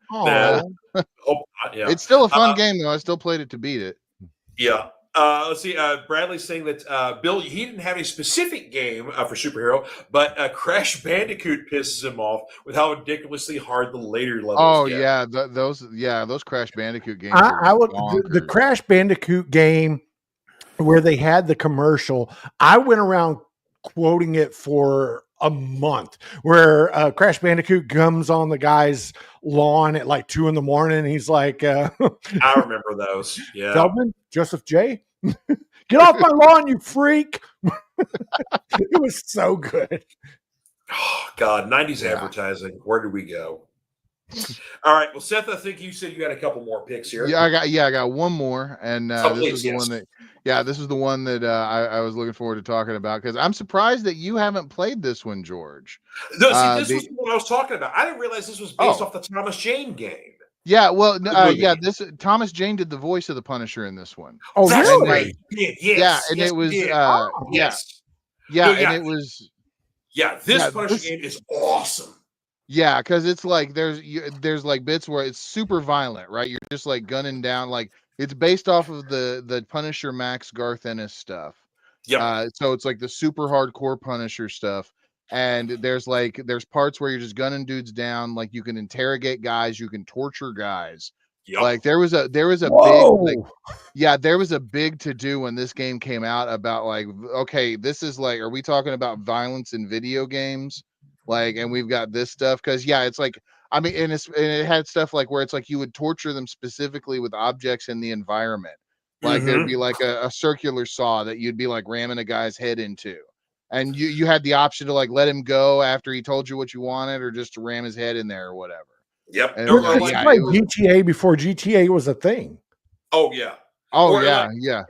It's still a fun game, though. I still played it to beat it. Yeah. Let's see. Bradley's saying that Bill, he didn't have a specific game for superhero, but Crash Bandicoot pisses him off with how ridiculously hard the later levels get. Those Crash Bandicoot games. The Crash Bandicoot game where they had the commercial, I went around quoting it for a month, where Crash Bandicoot comes on the guy's lawn at like 2 a.m. and he's like, I remember those. Yeah. Feldman, Joseph J. Get off my lawn, you freak. It was so good. Oh, God, 90s advertising. Where did we go? All right. Well, Seth, I think you said you got a couple more picks here. Yeah, I got one more, and this is the one that I was looking forward to talking about, because I'm surprised that you haven't played this one, George. No, see, this was what I was talking about. I didn't realize this was based off the Thomas Jane game. Yeah, well, this Thomas Jane did the voice of the Punisher in this one. Oh, really? Yes. And it was yes. This Punisher game is awesome. Yeah, because it's like there's like bits where it's super violent, right? You're just like gunning down, like it's based off of the Punisher Max Garth Ennis stuff. Yeah. So it's like the super hardcore Punisher stuff. And there's parts where you're just gunning dudes down, like you can interrogate guys, you can torture guys Yep. Like there was a big like Whoa. yeah, there was a big to do when this game came out about like, okay, this is like, are we talking about violence in video games? Like, and we've got this stuff because yeah, it's like, I mean, and it had stuff like where it's like you would torture them specifically with objects in the environment. Like there'd be like a circular saw that you'd be like ramming a guy's head into, and you had the option to like let him go after he told you what you wanted, or just to ram his head in there or whatever. Yep. And This is yeah, like it was. GTA before GTA was a thing. Oh yeah. Oh Or yeah, like, yeah.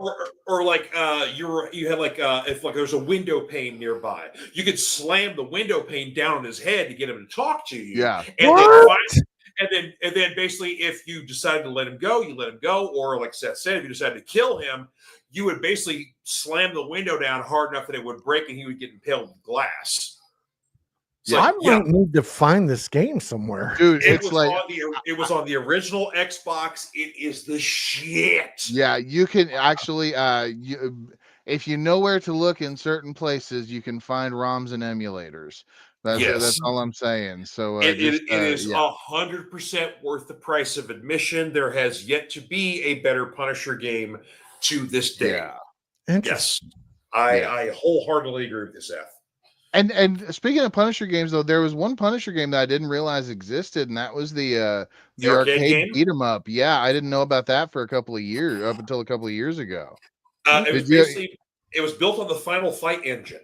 or like you had like if like there's a window pane nearby, you could slam the window pane down on his head to get him to talk to you. Yeah. And then basically if you decided to let him go, you let him go. Or like Seth said, if you decided to kill him, you would basically slam the window down hard enough that it would break and he would get impaled with glass. Yeah, I might need to find this game somewhere. Dude, it's like it was on the original Xbox. It is the shit. yeah, you can actually if you know where to look in certain places, you can find ROMs and emulators. That's all I'm saying. So it is 100% worth the price of admission. There has yet to be a better Punisher game to this day. Yeah. Interesting. Yes. I wholeheartedly agree with this, Seth. And speaking of Punisher games, though, there was one Punisher game that I didn't realize existed, and that was the arcade game? beat 'em up. Yeah, I didn't know about that for a couple of years, up until a couple of years ago. It was built on the Final Fight engine.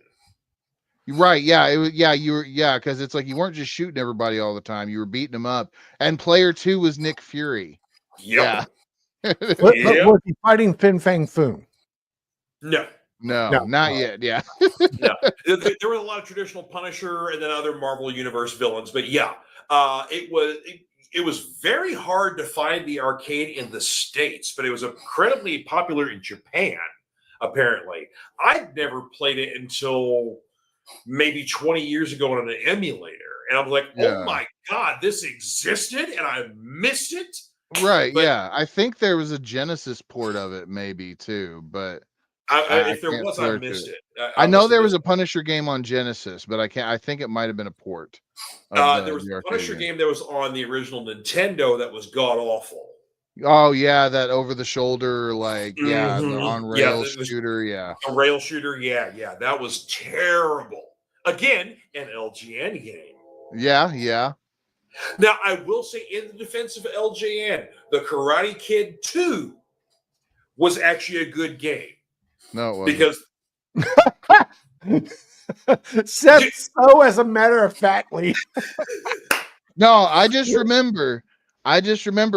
Right, yeah, it was, because it's like you weren't just shooting everybody all the time; you were beating them up. And player 2 was Nick Fury. Yep. Yeah. But was he fighting Fin Fang Foom? No, not yet. Yeah. No. There were a lot of traditional Punisher and then other Marvel Universe villains, but yeah, it was very hard to find the arcade in the States, but it was incredibly popular in Japan, apparently. I'd never played it until maybe 20 years ago on an emulator. And I'm like, oh my God, this existed and I missed it. Right, yeah. I think there was a Genesis port of it maybe too, but if there was, I missed it. I know there was a Punisher game on Genesis, but I think it might have been a port. There was a Punisher game that was on the original Nintendo that was god awful. Oh yeah, that over the shoulder, like the on rail shooter, a rail shooter, yeah, that was terrible. Again, an LGN game. Yeah. Now I will say, in the defense of LJN, the Karate Kid 2 was actually a good game. No, it wasn't. Because Seth, so as a matter of factly. No, I just remember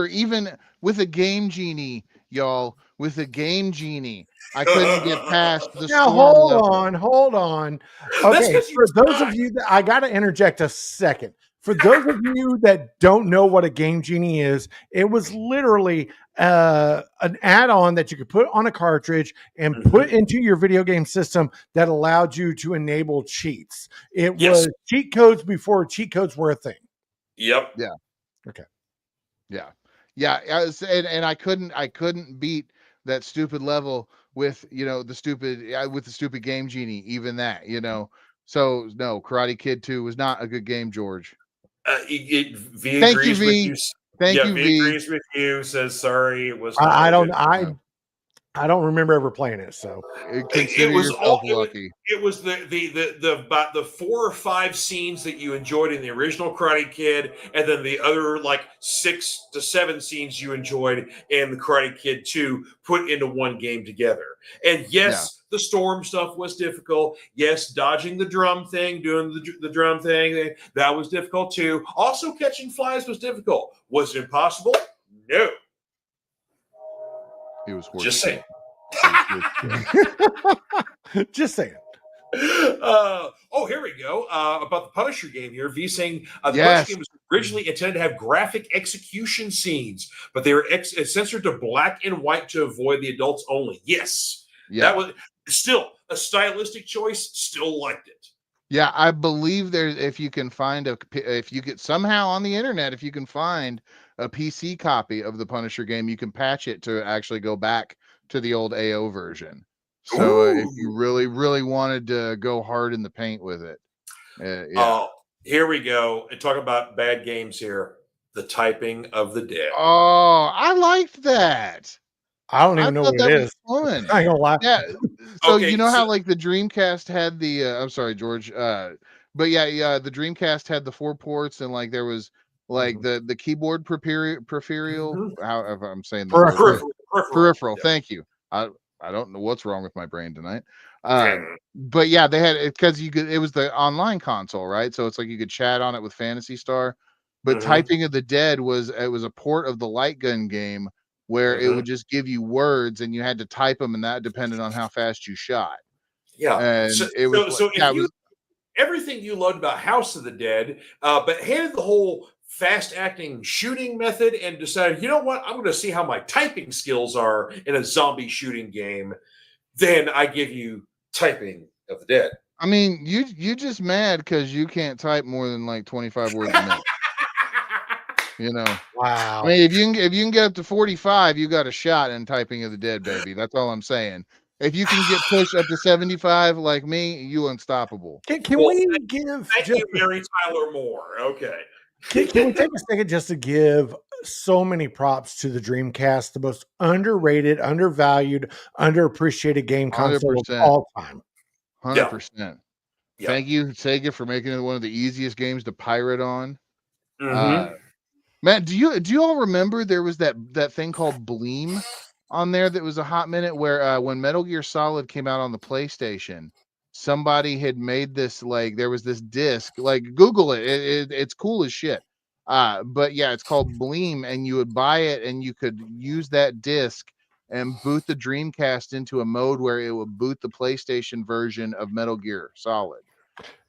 even with a Game Genie, y'all, with a Game Genie, I couldn't get past the now hold on. Okay, for those of you that I gotta interject a second. For those of you that don't know what a Game Genie is, it was literally an add-on that you could put on a cartridge and put into your video game system that allowed you to enable cheats. It was cheat codes before cheat codes were a thing. Yep. Yeah. Okay. Yeah. And I couldn't beat that stupid level with the stupid Game Genie, even that, So no, Karate Kid 2 was not a good game, George. V Thank agrees you, V. with you. Thank you, V agrees with you. Says sorry. It was. I don't remember ever playing it. So consider yourself lucky. It was about the 4 or 5 scenes that you enjoyed in the original Karate Kid, and then the other like 6 to 7 scenes you enjoyed in the Karate Kid 2 put into one game together. And yes, the storm stuff was difficult. Yes, dodging the drum thing, doing the drum thing, that was difficult too. Also, catching flies was difficult. Was it impossible? No. It was horrible. Just saying. Just saying. Here we go. About the Punisher game here. V saying the Punisher game was originally intended to have graphic execution scenes, but they were censored to black and white to avoid the adults only. Yes. That was still a stylistic choice. Still liked it. Yeah, I believe there's if you can somehow on the internet, if you can find a PC copy of the Punisher game, you can patch it to actually go back to the old AO version. So if you really, really wanted to go hard in the paint with it. Here we go. And talk about bad games here. the typing of the dead. Oh, I liked that. I don't I even know thought what that it was is. fun. I ain't gonna lie. Yeah. So Okay, you know how so- like the Dreamcast had the I'm sorry, George. But yeah, the Dreamcast had the 4 ports and like there was like the keyboard peripheral. How if I'm saying the word right. Peripheral. Yeah. Thank you. I don't know what's wrong with my brain tonight. Yeah. But yeah, they had it because you could. It was the online console, right? So it's like you could chat on it with Phantasy Star. But Typing of the Dead was a port of the light gun game where it would just give you words and you had to type them, and that depended on how fast you shot. Yeah. And it was like, So yeah, if it you was everything you loved about House of the Dead, but hated the whole fast acting shooting method and decided, you know what, I'm going to see how my typing skills are in a zombie shooting game, then I give you Typing of the Dead. I mean, you just mad because you can't type more than like 25 words a minute. You know. Wow. I mean, if you can get up to 45, you got a shot in Typing of the Dead, baby. That's all I'm saying. If you can get pushed up to 75 like me, you unstoppable. Can Well, we give Thank just you, Mary Tyler Moore. Okay. can we take a second just to give so many props to the Dreamcast, the most underrated, undervalued, underappreciated game console of 100%. all time? 100%. Yeah. Thank you, Sega, for making it one of the easiest games to pirate on. Mhm. Man, do you all remember there was that thing called Bleem on there that was a hot minute where when Metal Gear Solid came out on the PlayStation, somebody had made this like there was this disc, like Google it. It's cool as shit. But yeah, it's called Bleem, and you would buy it and you could use that disc and boot the Dreamcast into a mode where it would boot the PlayStation version of Metal Gear Solid.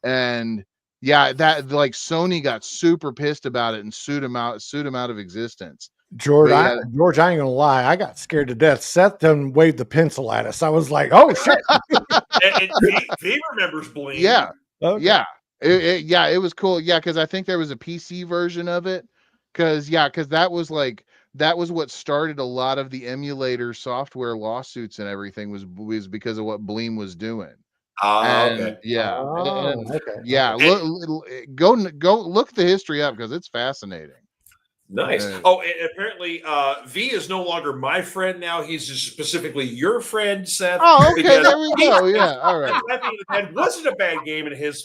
And yeah, that like Sony got super pissed about it and sued him out of existence. George, But yeah, George, I ain't gonna lie, I got scared to death. Seth done waved the pencil at us. I was like, "Oh shit!" And V remembers Bleem. yeah, Okay. yeah, it was cool. Yeah, because I think there was a PC version of it. Because that was like that was what started a lot of the emulator software lawsuits and everything was because of what Bleem was doing. Okay. And yeah, Oh, and okay. yeah, go look the history up because it's fascinating. Nice. Oh, and apparently, V is no longer my friend now. He's just specifically your friend, Seth. Oh, okay, because there we go. Yeah, all right. Typing of the Dead wasn't a bad game in his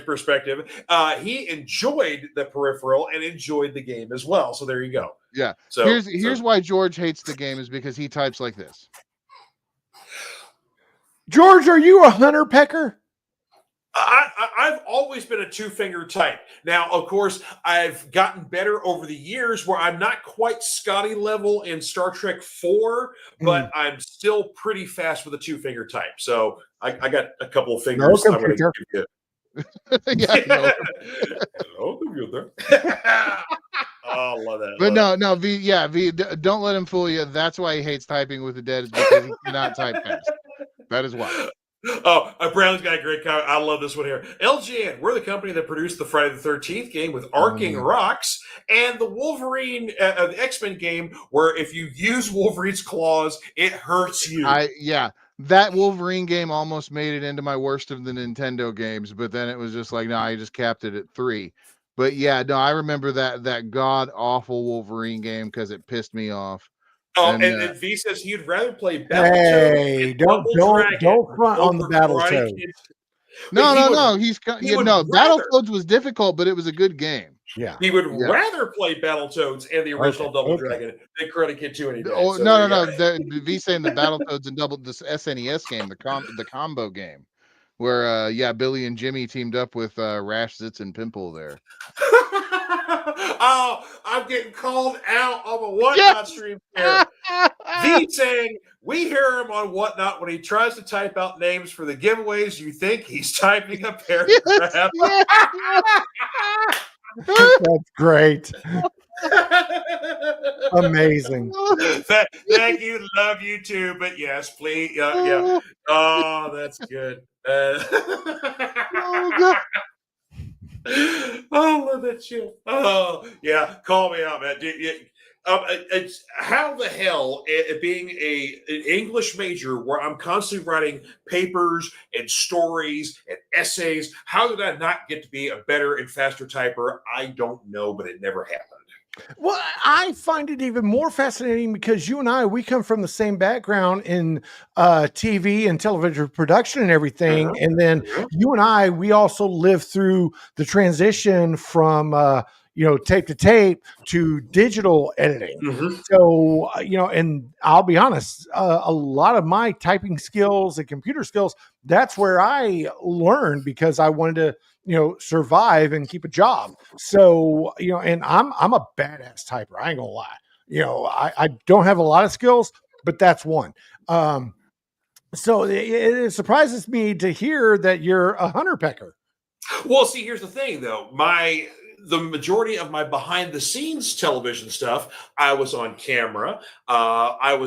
perspective. He enjoyed the peripheral and enjoyed the game as well. So there you go. Yeah. So Here's why George hates the game is because he types like this. George, are you a hunter pecker? I've always been a two-finger type. Now, of course, I've gotten better over the years where I'm not quite Scotty level in Star Trek 4, but I'm still pretty fast with a two-finger type. So I got a couple of fingers. No I'm going to computer. give you. Yeah, no. Oh, computer. Oh, I love that. But love no, V, don't let him fool you. That's why he hates Typing with the Dead is because he cannot type fast. That is why. Oh, Brown's got a great comment. I love this one here. LGN, we're the company that produced the Friday the 13th game with arcing rocks and the Wolverine, the X-Men game where if you use Wolverine's claws, it hurts you. That Wolverine game almost made it into my worst of the Nintendo games, but then it was just like, no, I just capped it at 3. But yeah, no, I remember that god awful Wolverine game because it pissed me off. Oh, And, and V says he'd rather play Battletoads. Hey, don't front on the Battletoads. No. Battletoads Battletoads was difficult, but it was a good game. Yeah. He would rather play Battletoads and the original Double Dragon than Karate Kid 2 any day. Oh, so no. V saying the Battletoads and this SNES game, the combo game, where Billy and Jimmy teamed up with Rash, Zitz, and Pimple there. Oh, I'm getting called out on the Whatnot stream here. V saying we hear him on Whatnot when he tries to type out names for the giveaways. You think he's typing a paragraph? That's great. Amazing. Thank you. Love you too. But yes, please. Yeah. Oh, that's good. Oh, love that shit. Oh, yeah. Call me out, man. It's how the hell, being an English major where I'm constantly writing papers and stories and essays, how did I not get to be a better and faster typer? I don't know, but it never happened. Well, I find it even more fascinating because you and I, we come from the same background in TV and television production and everything. And then you and I, we also lived through the transition from, tape to tape to digital editing. Mhm. So, and I'll be honest, a lot of my typing skills and computer skills, that's where I learned because I wanted to, survive and keep a job. So, and I'm a badass typer. I ain't gonna lie. I don't have a lot of skills, but that's one. So it surprises me to hear that you're a hunter pecker. Well, see, here's the thing, though. The majority of my behind the scenes television stuff, I was on camera. I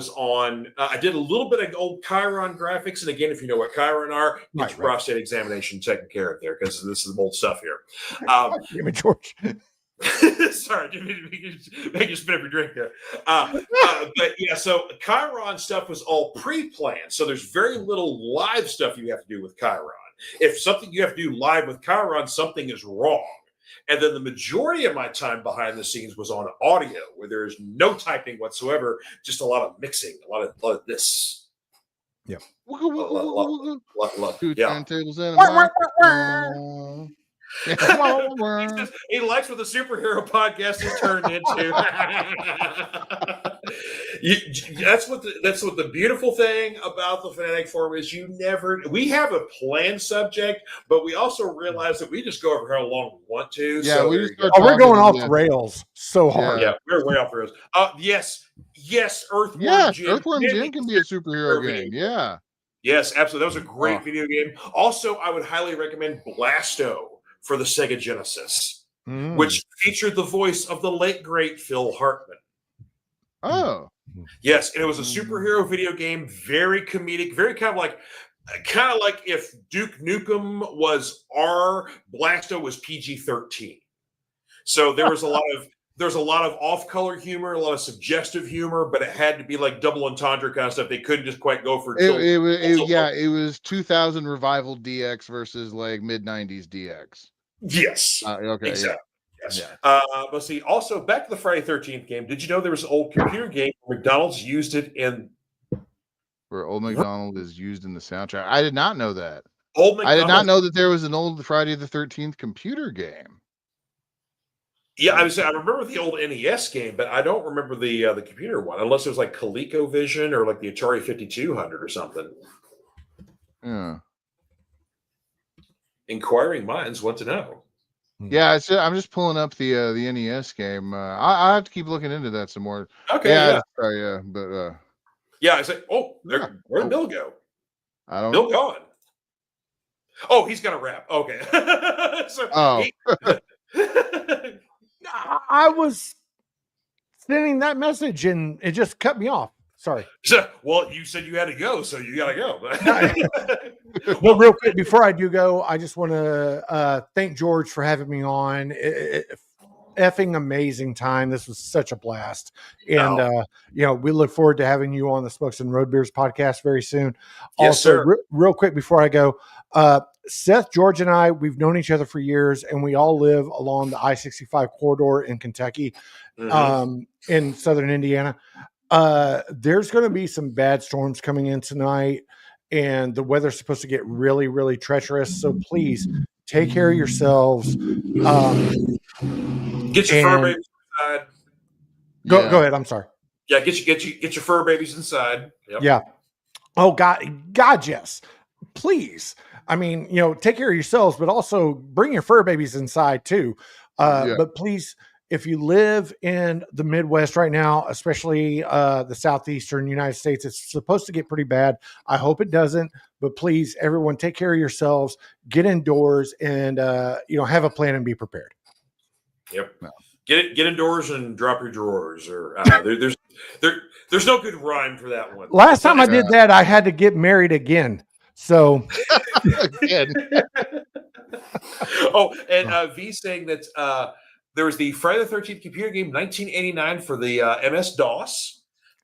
did a little bit of old Chiron graphics. And again, if you know what Chiron are, get your prostate examination taken care of there because this is old stuff here. Damn it, George. Sorry, didn't mean to make you spit up your drink there. But yeah, so Chiron stuff was all pre-planned. So there's very little live stuff you have to do with Chiron. If something you have to do live with Chiron, something is wrong. And then the majority of my time behind the scenes was on audio, where there's no typing whatsoever, just a lot of mixing, a lot of this. Yeah. Two turntables and a He likes what the superhero podcast has turned into. That's what the beautiful thing about the Fanatic Forum is. We have a planned subject, but we also realize that we just go over how long we want to. Yeah, so we're going off the rails so hard. Yeah, we're way off the rails. Yes, Earthworm Jim. Earthworm Jim can be a superhero game. Yeah. Yes, absolutely. That was a great video game. Also, I would highly recommend Blasto for the Sega Genesis, which featured the voice of the late great Phil Hartman. Oh, yes, and it was a superhero video game, very comedic, very kind of like if Duke Nukem was R, Blasto was PG-13. So there was a lot of off-color humor, a lot of suggestive humor, but it had to be like double entendre kind of stuff. They couldn't just quite go for it was 2000 revival DX versus like mid-90s DX. Yes. Okay. Exactly. Yeah. Yes. Let's see. Also, back to the Friday 13th game. Did you know there was an old computer game where McDonald's used it in? Where Old McDonald is used in the soundtrack. I did not know that. I did not know that there was an old Friday the 13th computer game. Yeah, I remember the old NES game, but I don't remember the computer one, unless it was like ColecoVision or like the Atari 5200 or something. Yeah. Inquiring minds want to know. Yeah, I'm just pulling up the NES game. I have to keep looking into that some more. Okay. Yeah. But yeah, I said, where'd Bill go? I don't. Bill gone. Oh, he's got a rap. Okay. I was sending that message and it just cut me off. Sorry. Well, you said you had to go, so you got to go. Well, real quick, before I do go, I just want to thank George for having me on. Effing amazing time. This was such a blast. And, we look forward to having you on the Smokes and Road Beers podcast very soon. Yes, also, sir. Real quick before I go, Seth, George, and I, we've known each other for years, and we all live along the I-65 corridor in Kentucky, in southern Indiana. There's going to be some bad storms coming in tonight, and the weather's supposed to get really, really treacherous. So please take care of yourselves. Get your fur babies inside. Go ahead. I'm sorry. Yeah, get your fur babies inside. Yep. Yeah. Oh God, yes. Please. I mean, take care of yourselves, but also bring your fur babies inside too. But please, if you live in the Midwest right now, especially the southeastern United States, it's supposed to get pretty bad. I hope it doesn't, but please, everyone, take care of yourselves, get indoors, and have a plan and be prepared. Yep. Get indoors and drop your drawers. Or there's no good rhyme for that one. Last time I did that, I had to get married again. So. And V saying that. There was the Friday the 13th computer game, 1989 for the MS-DOS.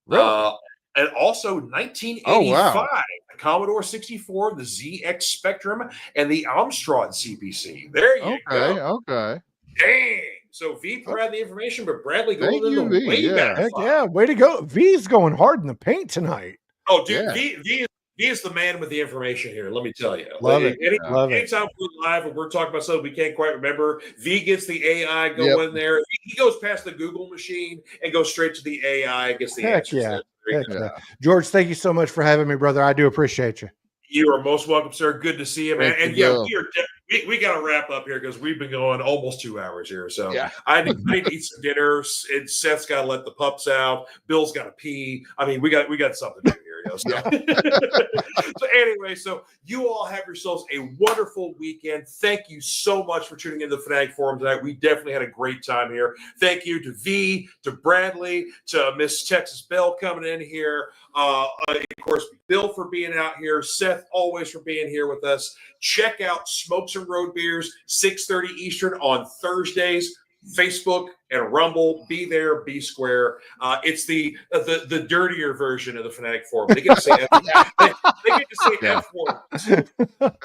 Really? And also 1985, the Commodore 64, the ZX Spectrum, and the Amstrad CPC. There you go. Okay. Dang. So V provided the information, but Bradley Thank going in you, the V, way yeah. back. Heck yeah, way to go. V's going hard in the paint tonight. Oh, dude, Yeah. V is the man with the information here. Let me tell you. Love it. Love it. Anytime we're live and we're talking about something we can't quite remember, V gets the AI going there. He goes past the Google machine and goes straight to the AI and gets the Heck answers. yeah. There you Heck go. yeah. George, thank you so much for having me, brother. I do appreciate you. You are most welcome, sir. Good to see you, man. Thank And you, yeah, Bill. we got to wrap up here because we've been going almost 2 hours here. So Yeah. I need to eat some dinner. And Seth's got to let the pups out. Bill's got to pee. I mean, we got something to do here. You know, so. So anyway, so you all have yourselves a wonderful weekend. Thank you so much for tuning in to the Fanatic Forum tonight. We definitely had a great time here. Thank you to V, to Bradley, to Miss Texas Bell coming in here. Of course, Bill for being out here. Seth always for being here with us. Check out Smokes and Road Beers, 6:30 Eastern on Thursdays. Facebook and Rumble. Be there, be square. It's the dirtier version of the Fanatic Forum. They get to say F. They get to say F word.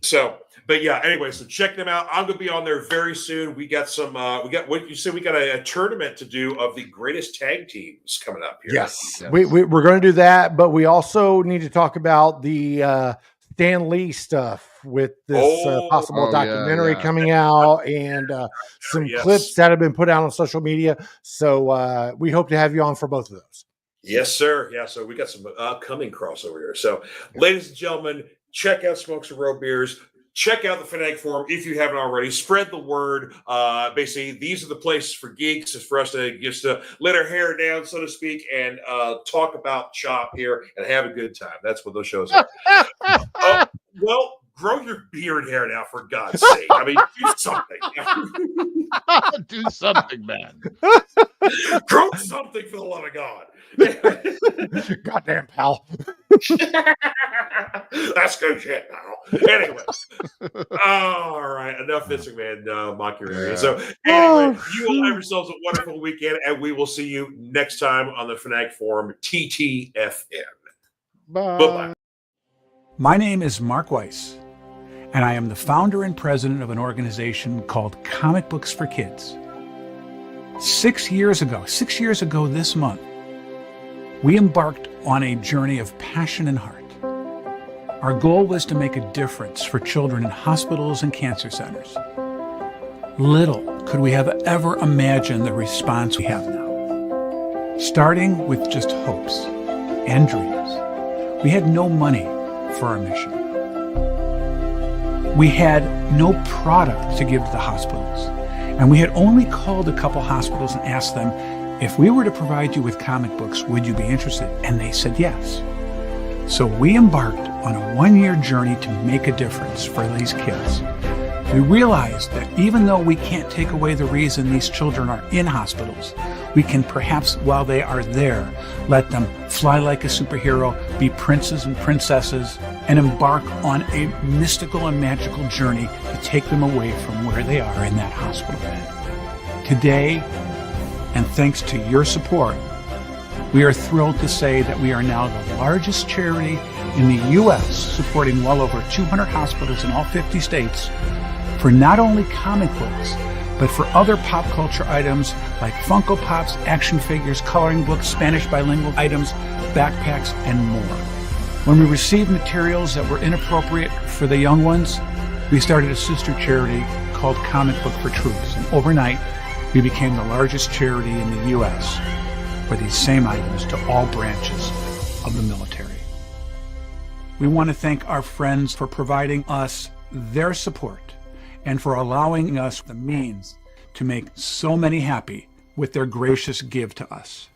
So, but yeah. Anyway, so check them out. I'm gonna be on there very soon. We got some. We got what you said. We got a tournament to do of the greatest tag teams coming up here. Yes. We're going to do that, but we also need to talk about the Stan Lee stuff with this possible documentary coming out and some clips that have been put out on social media. So we hope to have you on for both of those. Yes, sir. Yeah. So we got some upcoming crossover here. So, ladies and gentlemen, check out Smokes and Road Beers. Check out the Fanatic Forum if you haven't already. Spread the word. Basically, these are the places for geeks. It's for us to just let our hair down, so to speak, and talk about chop here and have a good time. That's what those shows are. Well, grow your beard hair now, for God's sake. I mean, do something. Do something, man. Grow something, for the love of God. Goddamn, pal. That's good shit, pal. Anyway. All right. Enough Vince McMahon mockery. So, anyway, you all have yourselves a wonderful weekend, and we will see you next time on the Fanatic Forum, TTFN. Bye. Bye-bye. My name is Mark Weiss, and I am the founder and president of an organization called Comic Books for Kids. 6 years ago this month, we embarked on a journey of passion and heart. Our goal was to make a difference for children in hospitals and cancer centers. Little could we have ever imagined the response we have now. Starting with just hopes and dreams, we had no money for our mission. We had no product to give to the hospitals, and we had only called a couple hospitals and asked them, if we were to provide you with comic books, would you be interested? And they said yes. So we embarked on a 1-year journey to make a difference for these kids. We realized that even though we can't take away the reason these children are in hospitals, we can perhaps, while they are there, let them fly like a superhero, be princes and princesses, and embark on a mystical and magical journey to take them away from where they are in that hospital bed. Today, and thanks to your support, we are thrilled to say that we are now the largest charity in the U.S., supporting well over 200 hospitals in all 50 states for not only comic books, but for other pop culture items like Funko Pops, action figures, coloring books, Spanish bilingual items, backpacks, and more. When we received materials that were inappropriate for the young ones, we started a sister charity called Comic Book for Troops, and overnight, we became the largest charity in the U.S. for these same items to all branches of the military. We want to thank our friends for providing us their support and for allowing us the means to make so many happy with their gracious give to us.